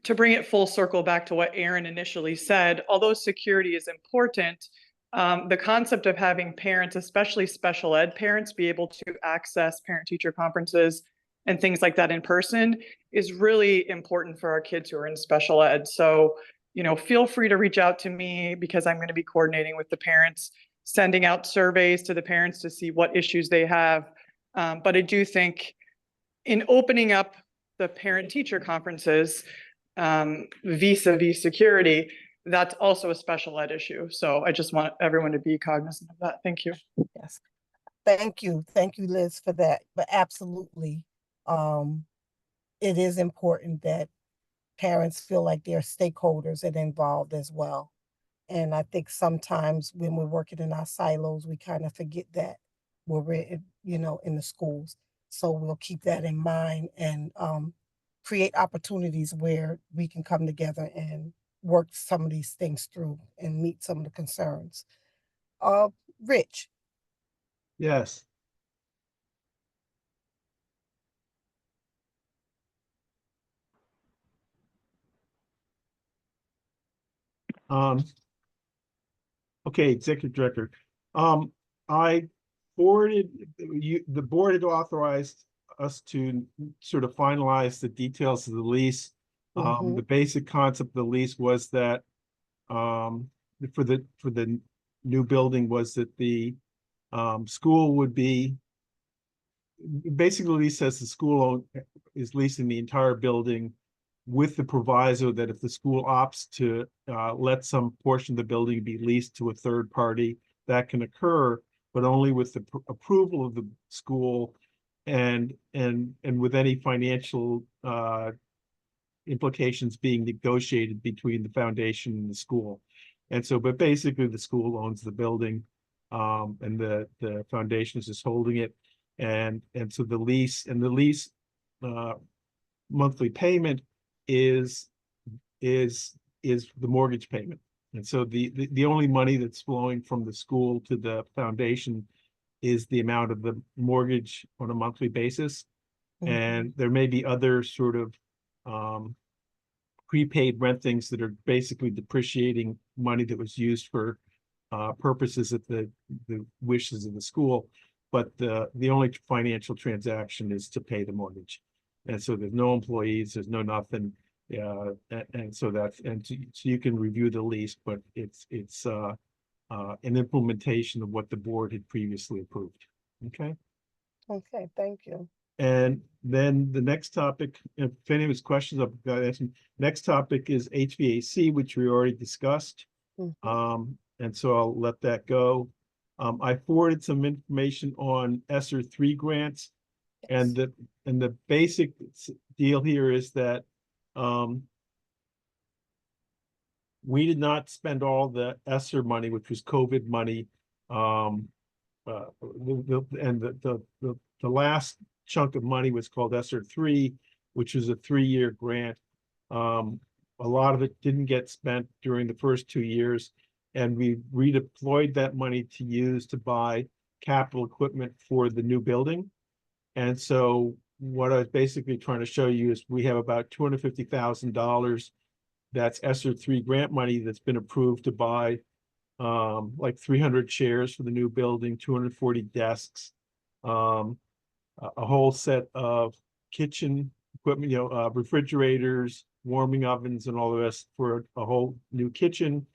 to bring it full circle back to what Aaron initially said, although security is important, the concept of having parents, especially special ed parents, be able to access parent-teacher conferences and things like that in person is really important for our kids who are in special ed. So, feel free to reach out to me because I'm going to be coordinating with the parents, sending out surveys to the parents to see what issues they have. But I do think in opening up the parent-teacher conferences, vis-a-vis security, that's also a special ed issue. So I just want everyone to be cognizant of that. Thank you. Yes. Thank you, Liz, for that. But absolutely, it is important that parents feel like they're stakeholders and involved as well. And I think sometimes when we're working in our silos, we kind of forget that when we're, in the schools. So we'll keep that in mind and create opportunities where we can come together and work some of these things through and meet some of the concerns. Rich. Yes. Okay, Executive Director. I forwarded the board had authorized us to sort of finalize the details of the lease. The basic concept of the lease was that for the new building was that the school would be basically, the lease says the school is leasing the entire building with the proviso that if the school opts to let some portion of the building be leased to a third party, that can occur, but only with the approval of the school and with any financial implications being negotiated between the foundation and the school. And so, but basically the school owns the building and the foundation is just holding it. And so the lease monthly payment is the mortgage payment. And so the only money that's flowing from the school to the foundation is the amount of the mortgage on a monthly basis. And there may be other sort of prepaid rent things that are basically depreciating money that was used for purposes at the wishes of the school. But the only financial transaction is to pay the mortgage. And so there's no employees, there's no nothing. And so so you can review the lease, but it's an implementation of what the board had previously approved. Okay. Okay, thank you. And then the next topic, if any of his questions, I've got to ask him. Next topic is HVAC, which we already discussed. And so I'll let that go. I forwarded some information on ESSER 3 grants. And the basic deal here is that we did not spend all the ESSER money, which was COVID money. And the last chunk of money was called ESSER 3, which was a 3-year grant. A lot of it didn't get spent during the first 2 years, and we redeployed that money to use to buy capital equipment for the new building. And so what I was basically trying to show you is we have about $250,000 that's ESSER 3 grant money that's been approved to buy like 300 chairs for the new building, 240 desks, a whole set of kitchen equipment, refrigerators, warming ovens, and all the rest for a whole new kitchen.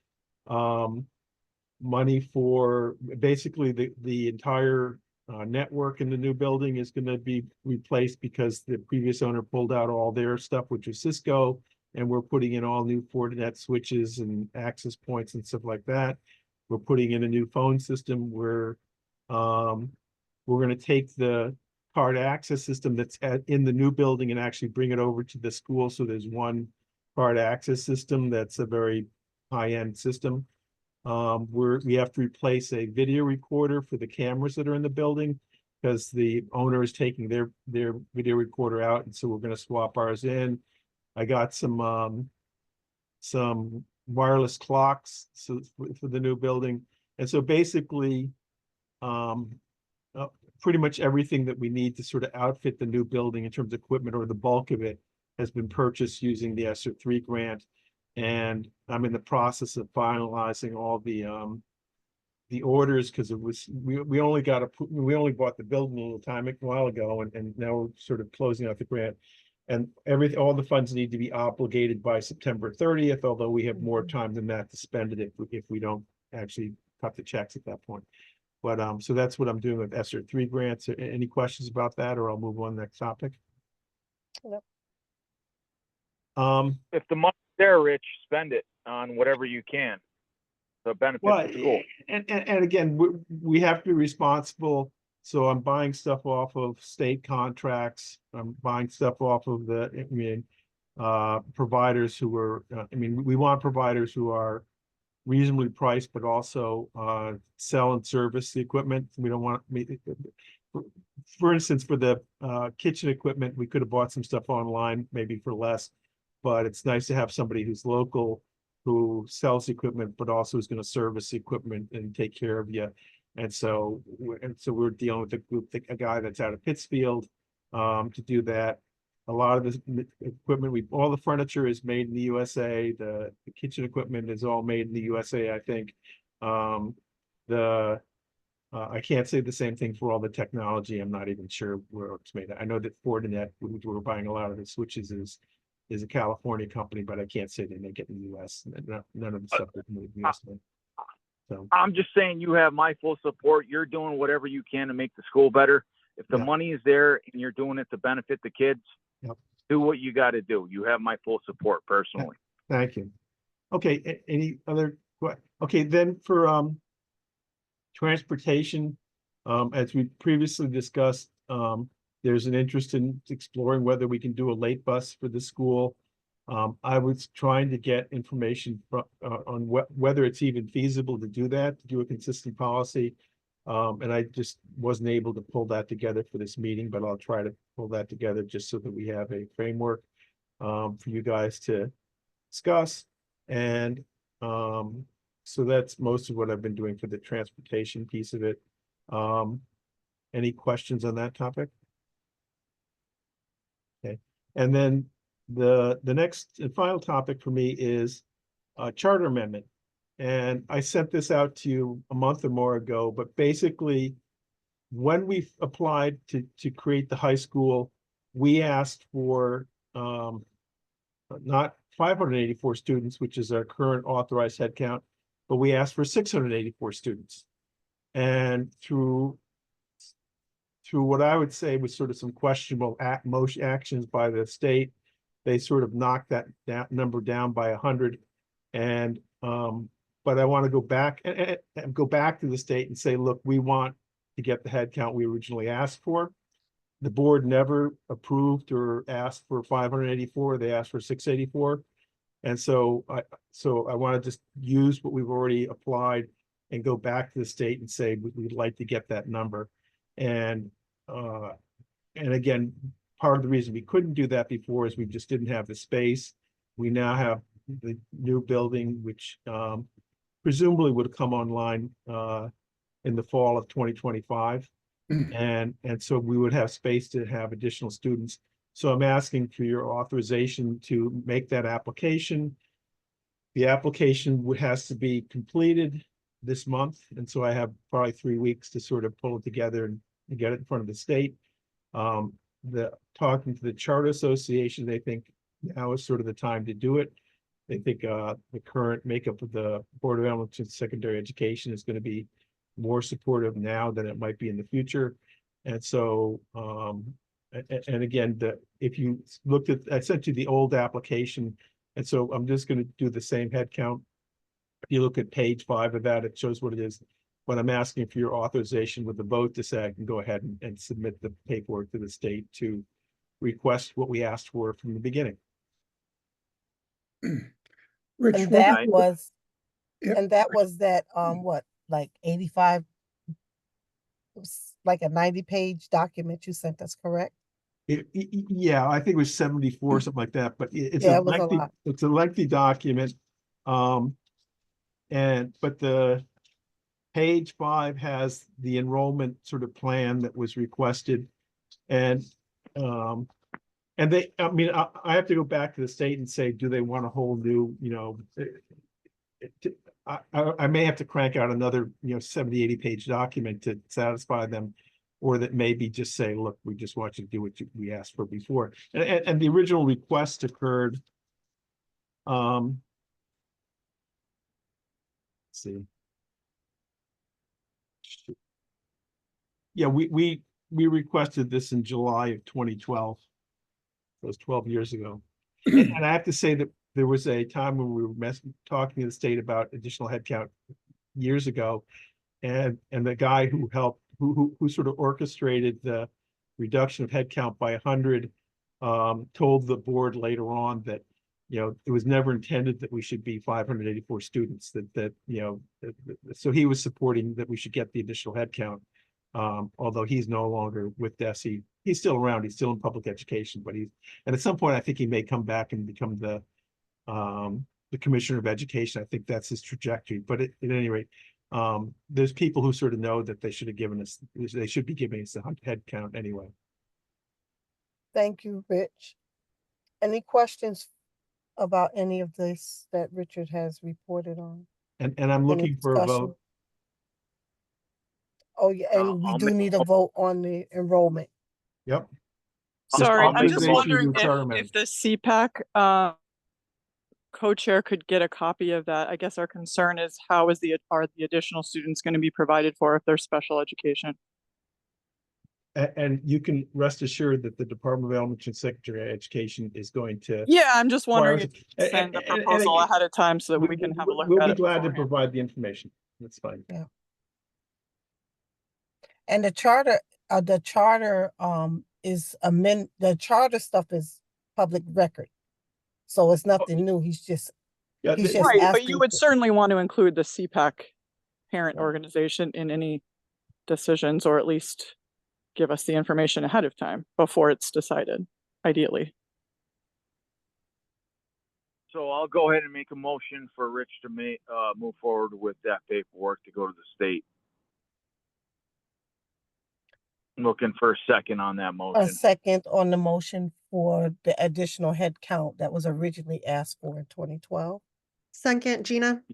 Money for basically the entire network in the new building is going to be replaced because the previous owner pulled out all their stuff, which was Cisco, and we're putting in all new Fortinet switches and access points and stuff like that. We're putting in a new phone system. We're going to take the card access system that's in the new building and actually bring it over to the school. So there's one card access system that's a very high-end system. We have to replace a video recorder for the cameras that are in the building because the owner is taking their video recorder out, and so we're going to swap ours in. I got some wireless clocks for the new building, and so basically, pretty much everything that we need to sort of outfit the new building in terms of equipment, or the bulk of it, has been purchased using the ESSER 3 grant. And I'm in the process of finalizing all the orders because we only bought the building a little while ago, and now we're sort of closing out the grant. And all the funds need to be obligated by September 30th, although we have more time than that to spend it if we don't actually cut the checks at that point. But so that's what I'm doing with ESSER 3 grants. Any questions about that, or I'll move on to the next topic? Yep. If the money's there, Rich, spend it on whatever you can to benefit the school. And again, we have to be responsible. So I'm buying stuff off of state contracts. I'm buying stuff off of providers who are, we want providers who are reasonably priced, but also sell and service the equipment. We don't want, for instance, for the kitchen equipment, we could have bought some stuff online, maybe for less, but it's nice to have somebody who's local, who sells equipment, but also is going to service the equipment and take care of you. And so we're dealing with a guy that's out of Pittsfield to do that. A lot of the equipment, all the furniture is made in the USA. The kitchen equipment is all made in the USA, I think. I can't say the same thing for all the technology. I'm not even sure where it's made. I know that Fortinet, which we're buying a lot of the switches, is a California company, but I can't say they make it in the US. None of the stuff that's made in the US. So I'm just saying, you have my full support. You're doing whatever you can to make the school better. If the money is there and you're doing it to benefit the kids, do what you got to do. You have my full support personally. Thank you. Okay, any other? Okay, then for transportation, as we previously discussed, there's an interest in exploring whether we can do a late bus for the school. I was trying to get information on whether it's even feasible to do that, to do a consistent policy. And I just wasn't able to pull that together for this meeting, but I'll try to pull that together just so that we have a framework for you guys to discuss. And so that's most of what I've been doing for the transportation piece of it. Any questions on that topic? Okay, and then the next and final topic for me is a charter amendment. And I sent this out to you a month or more ago, but basically when we applied to create the high school, we asked for not 584 students, which is our current authorized head count, but we asked for 684 students. And through what I would say was sort of some questionable motion actions by the state, they sort of knocked that number down by 100. And but I want to go back and go back to the state and say, look, we want to get the head count we originally asked for. The board never approved or asked for 584. They asked for 684. And so I want to just use what we've already applied and go back to the state and say we'd like to get that number. And again, part of the reason we couldn't do that before is we just didn't have the space. We now have the new building, which presumably would come online in the fall of 2025. And so we would have space to have additional students. So I'm asking for your authorization to make that application. The application has to be completed this month, and so I have probably 3 weeks to sort of pull it together and get it in front of the state. Talking to the Charter Association, they think now is sort of the time to do it. They think the current makeup of the Board of Elementary and Secondary Education is going to be more supportive now than it might be in the future. And so, and again, if you looked at, I sent you the old application, and so I'm just going to do the same head count. If you look at page 5 of that, it shows what it is. But I'm asking for your authorization with the vote to say I can go ahead and submit the paperwork to the state to request what we asked for from the beginning. Rich, And what- that was, Yep. and that was that, what, like 85? It was like a 90-page document you sent us, correct? Yeah, I think it was 74, something like that, but it's Yeah, a it was a lengthy, lot. it's a lengthy document. But the page 5 has the enrollment sort of plan that was requested. And they, I mean, I have to go back to the state and say, do they want a whole new, I may have to crank out another, 70, 80-page document to satisfy them, or that maybe just say, look, we just want you to do what we asked for before. And the original request occurred, let's see. Yeah, we requested this in July of 2012. That was 12 years ago. And I have to say that there was a time when we were talking to the state about additional headcount years ago. And the guy who helped, who sort of orchestrated the reduction of headcount by 100, told the board later on that, it was never intended that we should be 584 students, so he was supporting that we should get the additional headcount. Although he's no longer with DESE, he's still around, he's still in public education, and at some point, I think he may come back and become the commissioner of education. I think that's his trajectory, but at any rate, there's people who sort of know that they should be giving us the head count anyway. Thank you, Rich. Any questions about any of this that Richard has reported on? And I'm looking for a discussion? vote. Oh, yeah, and we I'll do make- need a vote on the enrollment. Yep. Sorry, I'll I'm make just the motion wondering to charter if the CPAC co-chair could get a copy of that. I guess our concern is how is are the additional students going to be provided for if they're special education? And you can rest assured that the Department of Elementary and Secondary Education is going to. Yeah, I'm just wondering require- if you send the and proposal again, ahead of time so that we can have a look We'll at be it glad to beforehand. provide the information. That's fine. And the charter is the charter stuff is public record. So it's nothing new. He's just Yeah, He's just Right, but asking you would for- certainly want to include the CPAC parent Yeah. organization in any decisions, or at least give us the information ahead of time before it's decided, ideally. So I'll go ahead and make a motion for Rich to move forward with that paperwork to go to the state. I'm looking for a second on that a motion. second on the motion for the additional head count that was originally asked for in 2012. Second, Gina.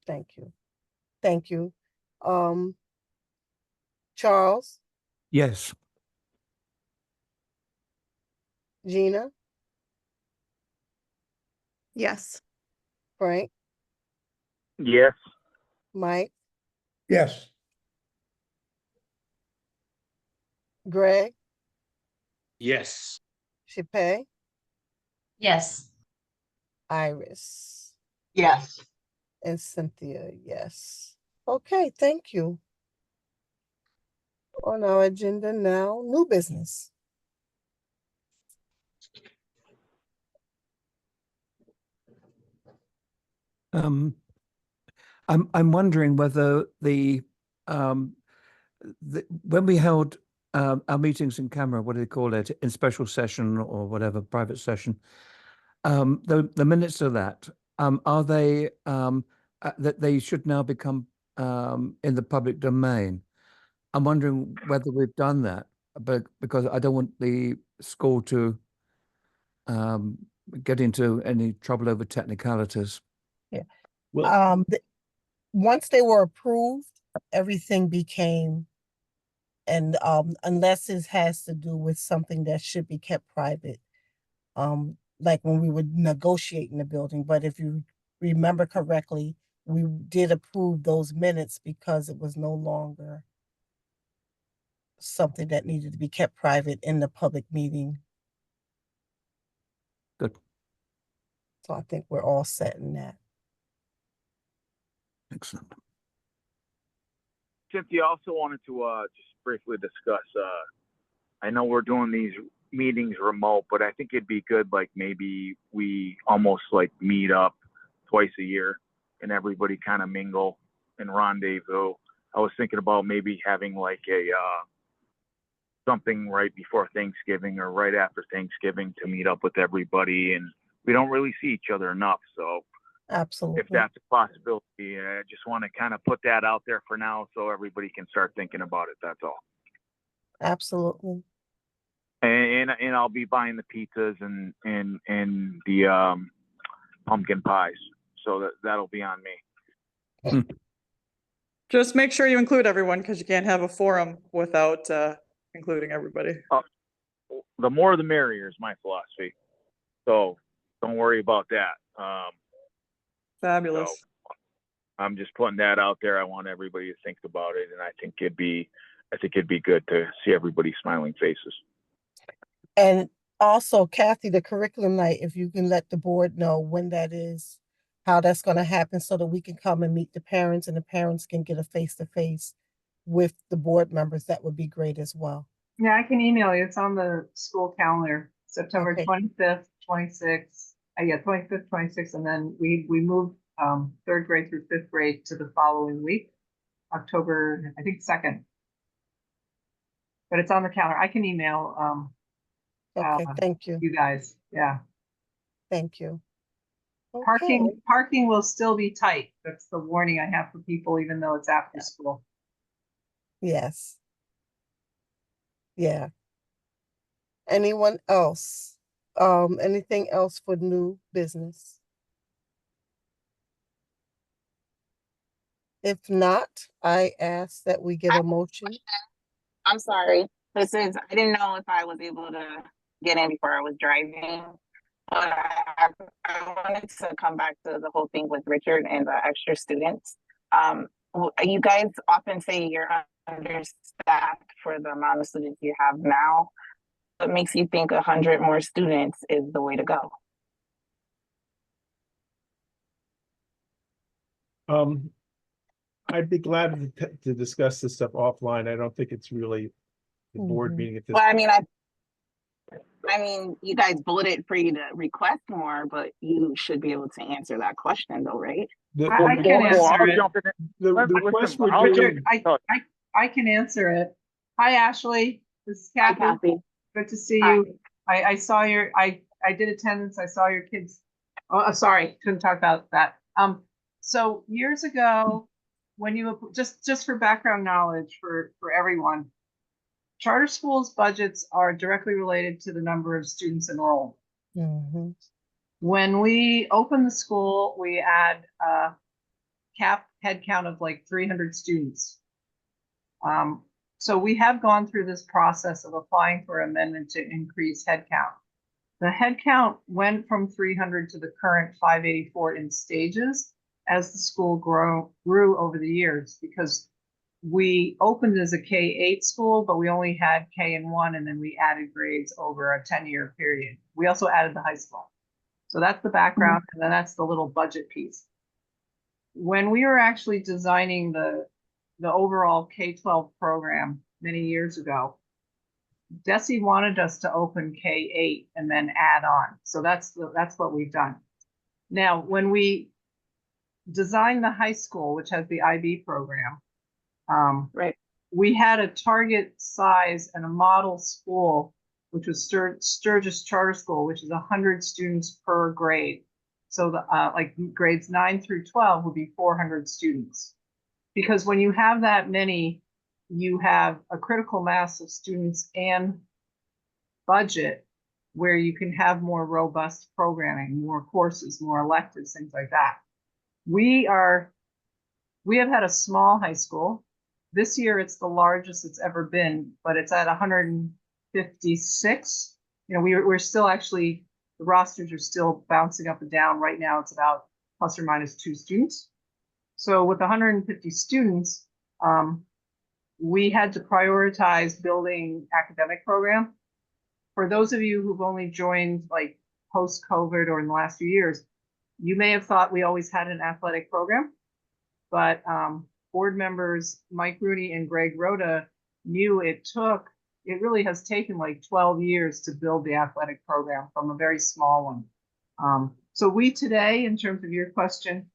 Thank you. Thank you. Charles, Yes. Gina, Yes. Frank, Yes. Mike, yes, Greg, Yes. Shipay, Yes. Iris, Yes. and Cynthia, yes. Okay, thank you. On our agenda now, new business. I'm wondering whether when we held our meetings in camera, what do they call it, in special session or whatever, private session, the minutes of that, are they that they should now become in the public domain? I'm wondering whether we've done that, but because I don't want the school to get into any trouble over technicalities. Well, once they were approved, everything became, and unless it has to do with something that should be kept private, like when we were negotiating the building, but if you remember correctly, we did approve those minutes because it was no longer something that needed to be kept private in the public meeting. Good. So I think we're all set in that. Excellent. Cynthia, also wanted to just briefly discuss, I know we're doing these meetings remote, but I think it'd be good, like maybe we almost like meet up twice a year and everybody kind of mingle and rendezvous. I was thinking about maybe having like a something right before Thanksgiving or right after Thanksgiving to meet up with everybody, and we don't really see each other enough. So Absolutely. if that's a possibility, I just want to kind of put that out there for now so everybody can start thinking about it. That's all. Absolutely. And I'll be buying the pizzas and the pumpkin pies. So that'll be on me. Just make sure you include everyone because you can't have a forum without including everybody. The more the merrier is my philosophy. So don't worry about that. Fabulous. So I'm just putting that out there. I want everybody to think about it, and I think it'd be good to see everybody's smiling faces. And also, Kathy, the curriculum night, if you can let the board know when that is, how that's going to happen so that we can come and meet the parents and the parents can get a face-to-face with the board members, that would be great as well. Yeah, I can email you. It's on the school calendar, September Okay. 25th, 26th. Yeah, 25th, 26th, and then we moved third grade through fifth grade to the following week, October, I think 2nd. But it's on the calendar. I can email Okay, thank you. you guys. Yeah. Thank you. Okay. Parking will still be tight. That's the warning I have for people, even though it's after school. Yes. Yeah. Anyone else? Anything else for new business? If not, I ask that we get a motion. I'm sorry. I didn't know if I was able to get in before I was driving. But I wanted to come back to the whole thing with Richard and the extra students. You guys often say you're understaffed for the amount of students you have now. What makes you think 100 more students is the way to go? I'd be glad to discuss this stuff offline. I don't think it's really the board meeting at this. Well, I mean, you guys bulleted for you to request more, but you should be able to answer that question though, right? I can answer it. The request would be, I can answer it. Hi, Ashley. This is Kathy. Hi, Kathy. Good to see you. I saw your, I did attendance. I saw your kids. Oh, sorry, couldn't talk about that. So years ago, when you, just for background knowledge for everyone, charter schools' budgets are directly related to the number of students enrolled. Mm-hmm. When we open the school, we add a cap headcount of like 300 students. So we have gone through this process of applying for amendment to increase headcount. The headcount went from 300 to the current 584 in stages as the school grew over the years, because we opened as a K-8 school, but we only had K and 1, and then we added grades over a 10-year period. We also added the high school. So that's the background, and then that's the little budget piece. When we were actually designing the overall K-12 program many years ago, DESE wanted us to open K-8 and then add on. So that's what we've done. Now, when we designed the high school, which has the IB program, right, we had a target size and a model school, which was Sturgis Charter School, which is 100 students per grade. So the like grades 9 through 12 would be 400 students. Because when you have that many, you have a critical mass of students and budget where you can have more robust programming, more courses, more electives, things like that. We We have had a small high school. This year, it's the largest it's ever been, but it's at 156. You know, we're still actually, the rosters are still bouncing up and down. Right now, it's about plus or minus 2 students. So with 150 students, we had to prioritize building academic program. For those of you who've only joined like post-COVID or in the last few years, you may have thought we always had an athletic program, but board members Mike Rooney and Greg Rhoda knew it really has taken like 12 years to build the athletic program from a very small one. So we today, in terms of your question,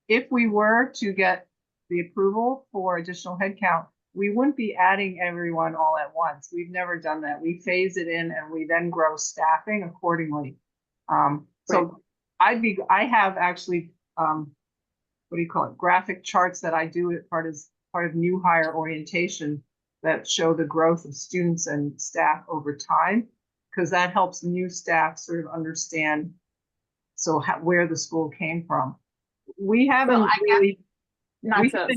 if we were to get the approval for additional headcount, we wouldn't be adding everyone all at once. We've never done that. We phase it in and we then grow staffing accordingly. So I have actually, what do you call it? Graphic charts that I do as part of new hire orientation that show the growth of students and staff over time, because that helps new staff sort of understand where the school came from. We haven't really.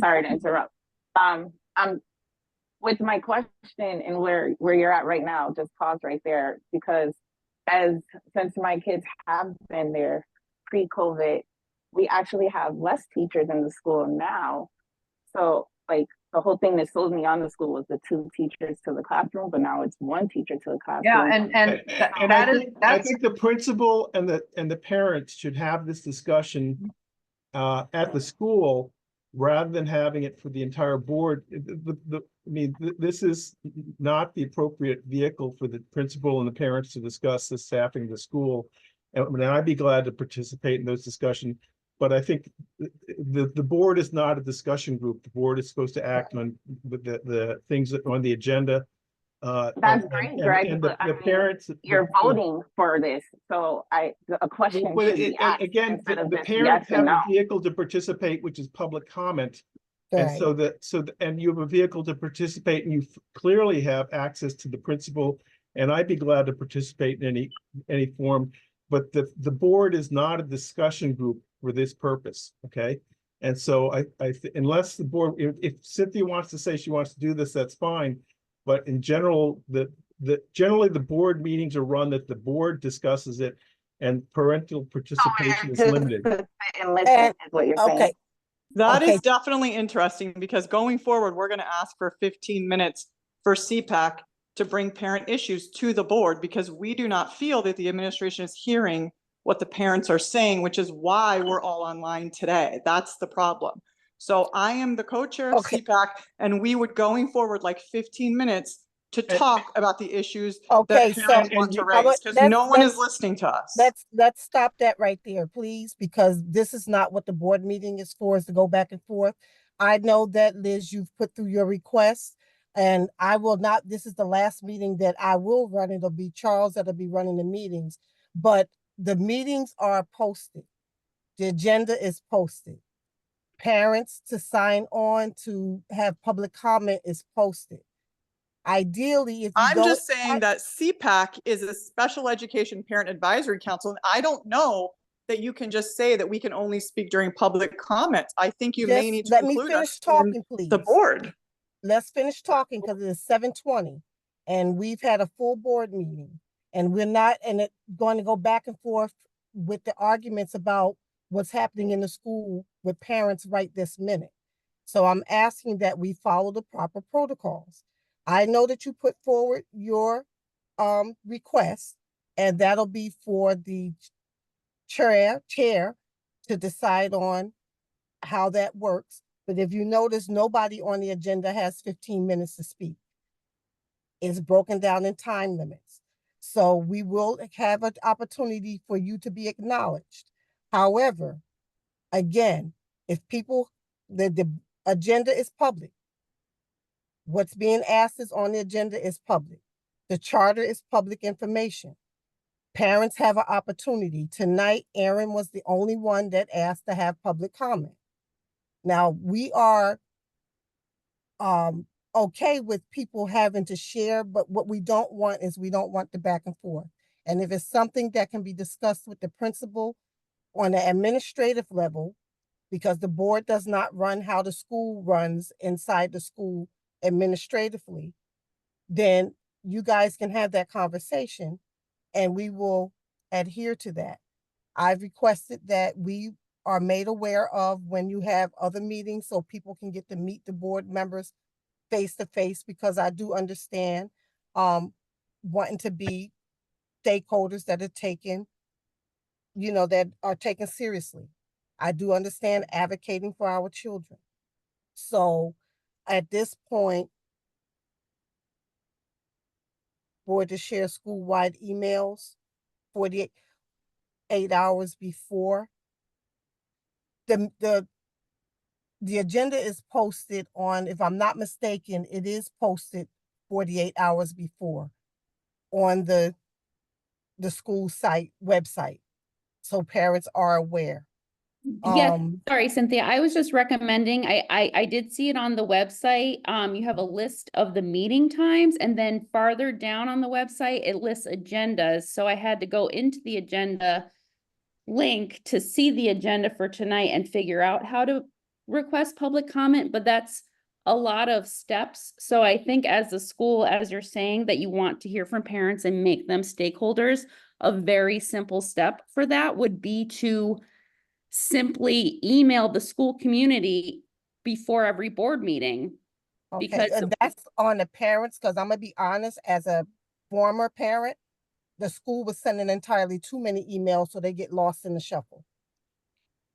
Sorry to interrupt. With my question and where you're at right now, just pause right there, because since my kids have been there pre-COVID, we actually have less teachers in the school now. So like the whole thing that sold me on the school was the 2 teachers to the classroom, but now it's 1 teacher to the classroom. Yeah, I think the principal and the parents should have this discussion at the school rather than having it for the entire board. This is not the appropriate vehicle for the principal and the parents to discuss the staffing of the school. And I'd be glad to participate in those discussions. But I think the board is not a discussion group. The board is supposed to act on the things that are on the agenda. That's great, Greg. And the parents. You're voting for this, so a question should be asked. Again, the parents have a vehicle to participate, which is public comment. And and you have a vehicle to participate, and you clearly have access to the principal. And I'd be glad to participate in any form. But the board is not a discussion group for this purpose. Okay. And so unless the board, if Cynthia wants to say she wants to do this, that's fine. But in general, generally the board meetings are run that the board discusses it, and parental participation is limited. Okay. That is definitely interesting, because going forward, we're going to ask for 15 minutes for CPAC to bring parent issues to the board, because we do not feel that the administration is hearing what the parents are saying, which is why we're all online today. That's the problem. So I am the co-chair of CPAC, and we would, going forward, like 15 minutes to talk about the issues that parents want to raise, because no one is listening to us. Let's stop that right there, please, because this is not what the board meeting is for, is to go back and forth. I know that, Liz, you've put through your requests, and I will not, this is the last meeting that I will run. It'll be Charles that'll be running the meetings, but the meetings are posted. The agenda is posted. Parents to sign on to have public comment is posted. Ideally, if I'm just saying that CPAC is a special education parent advisory council, and I don't know that you can just say that we can only speak during public comment. I think you may need to include us in the board. Let's finish talking, because it is 7:20 and we've had a full board meeting, and we're not going to go back and forth with the arguments about what's happening in the school with parents right this minute. So I'm asking that we follow the proper protocols. I know that you put forward your request, and that'll be for the chair to decide on how that works. But if you notice, nobody on the agenda has 15 minutes to speak. It's broken down in time limits. So we will have an opportunity for you to be acknowledged. However, again, if people, the agenda is public. What's being asked is on the agenda is public. The charter is public information. Parents have an opportunity. Tonight, Aaron was the only one that asked to have public comment. Now, we are okay with people having to share, but what we don't want is we don't want the back and forth. And if it's something that can be discussed with the principal on the administrative level, because the board does not run how the school runs inside the school administratively, then you guys can have that conversation and we will adhere to that. I've requested that we are made aware of when you have other meetings so people can get to meet the board members face to face, because I do understand wanting to be stakeholders that are taken, that are taken seriously. I do understand advocating for our children. So at this point, board to share school-wide emails 48 hours before. The agenda is posted on, if I'm not mistaken, it is posted 48 hours before on the school site website, so parents are aware. Yes, sorry, Cynthia. I was just recommending, I did see it on the website. You have a list of the meeting times, and then farther down on the website, it lists agendas. So I had to go into the agenda link to see the agenda for tonight and figure out how to request public comment, but that's a lot of steps. So I think as a school, as you're saying that you want to hear from parents and make them stakeholders, a very simple step for that would be to simply email the school community before every board meeting. Okay, Because and that's on the parents, because I'm gonna be honest, as a former parent, the school was sending entirely too many emails, so they get lost in the shuffle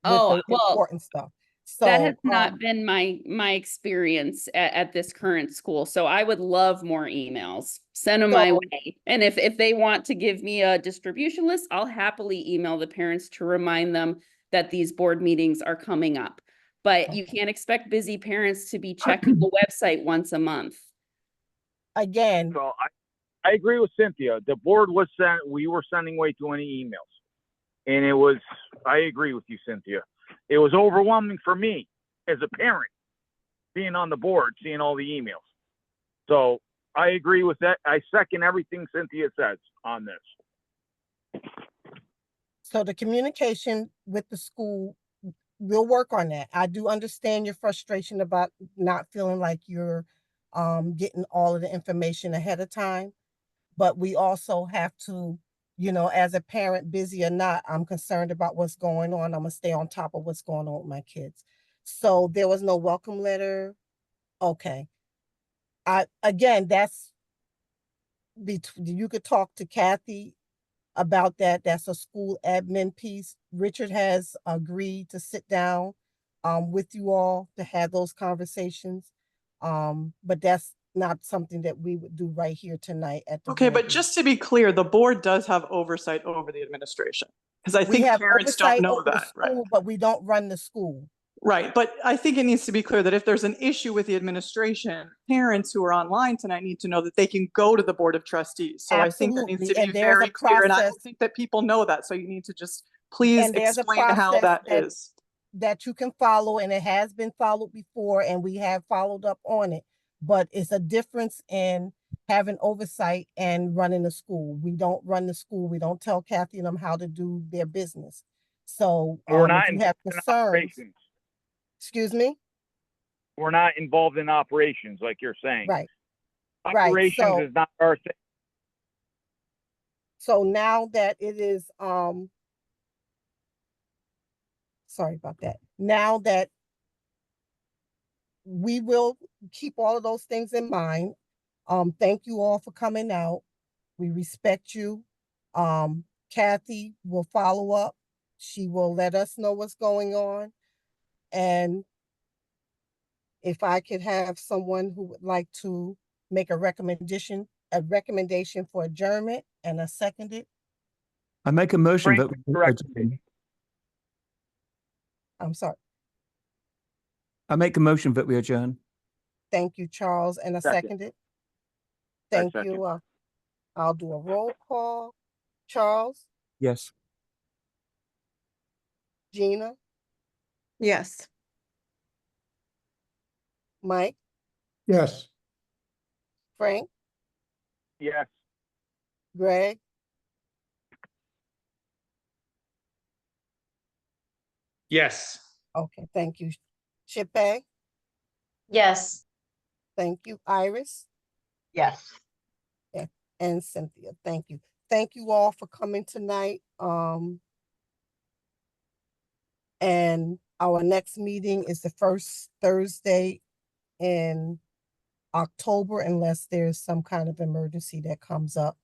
with the important stuff. that has So not been my experience at this current school. So I would love more emails. Send them my So- way. And if they want to give me a distribution list, I'll happily email the parents to remind them that these board meetings are coming up. But you can't expect busy parents to be checking the website once a month. again, So I agree with Cynthia. The board was we were sending way too many emails. And I agree with you, Cynthia. It was overwhelming for me as a parent being on the board, seeing all the emails. So I agree with that. I second everything Cynthia says on this. so the communication with the school, we'll work on that. I do understand your frustration about not feeling like you're getting all of the information ahead of time, but we also have to, as a parent, busy or not, I'm concerned about what's going on. I'm gonna stay on top of what's going on with my kids. So there was no welcome letter. Okay. Again, you could talk to Kathy about that. That's a school admin piece. Richard has agreed to sit down with you all to have those conversations. But that's not something that we would do right here tonight at the Okay, board but meeting. just to be clear, the board does have oversight over the administration. Because I We think have parents don't oversight know over the that, right? school, but we don't run the school. Right, but I think it needs to be clear that if there's an issue with the administration, parents who are online tonight need to know that they can go to the Board of Trustees. So I think that needs to Absolutely, be and there's a very clear, and I process. don't think that people know that, so you need to just please And there's a explain how process that is. that you can follow, and it has been followed before, and we have followed up on it. But it's a difference in having oversight and running the school. We don't run the school. We don't tell Kathy and them how to do their business. So We're not if you have involved in concerns, operations. excuse me? We're not involved in operations like you're saying. Right. Operations So, is not our thing. so now that it is, sorry about that. Now that we will keep all of those things in mind. Thank you all for coming out. We respect you. Kathy will follow up. She will let us know what's going on. And if I could have someone who would like to make a recommendation for adjournment, and a seconded. I make a motion Frank, that we correct. adjourn. I'm sorry. I make a motion that we adjourn. Thank you, Charles, and a Second. seconded. Thank second. you. I'll do a roll call. Charles, Yes. Gina, Yes. Mike, Yes. Frank, Yes. Greg, Yes. Okay, thank you. Shippe, Yes. thank you. Iris Yes. and Cynthia, thank you. Thank you all for coming tonight. And our next meeting is the first Thursday in October, unless there's some kind of emergency that comes up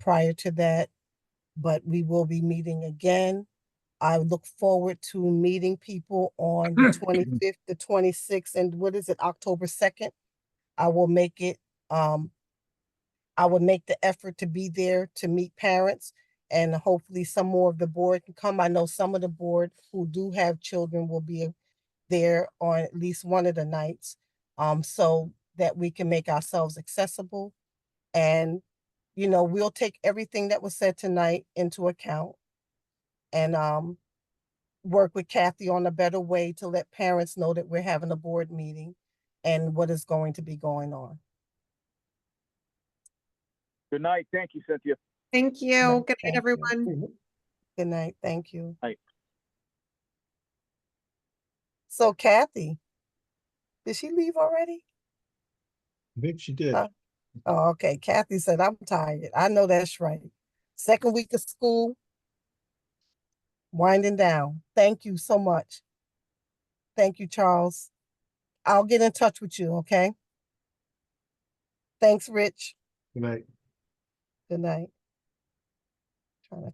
prior to that. But we will be meeting again. I look forward to meeting people on the 25th, the 26th, and what is it, October 2nd? I will make it, I will make the effort to be there to meet parents, and hopefully some more of the board can come. I know some of the board who do have children will be there on at least one of the nights, so that we can make ourselves accessible. And, you know, we'll take everything that was said tonight into account and work with Kathy on a better way to let parents know that we're having a board meeting and what is going to be going on. Good night. Thank you, Cynthia. Thank you. Right, Good night, thank you. everyone. Good night. Thank you. Night. So Kathy, did she leave already? I think she did. Oh, okay. Kathy said, I'm tired. I know that's right. Second week of school, winding down. Thank you so much. Thank you, Charles. I'll get in touch with you, okay? Thanks, Rich. Good night. Good night. Trying to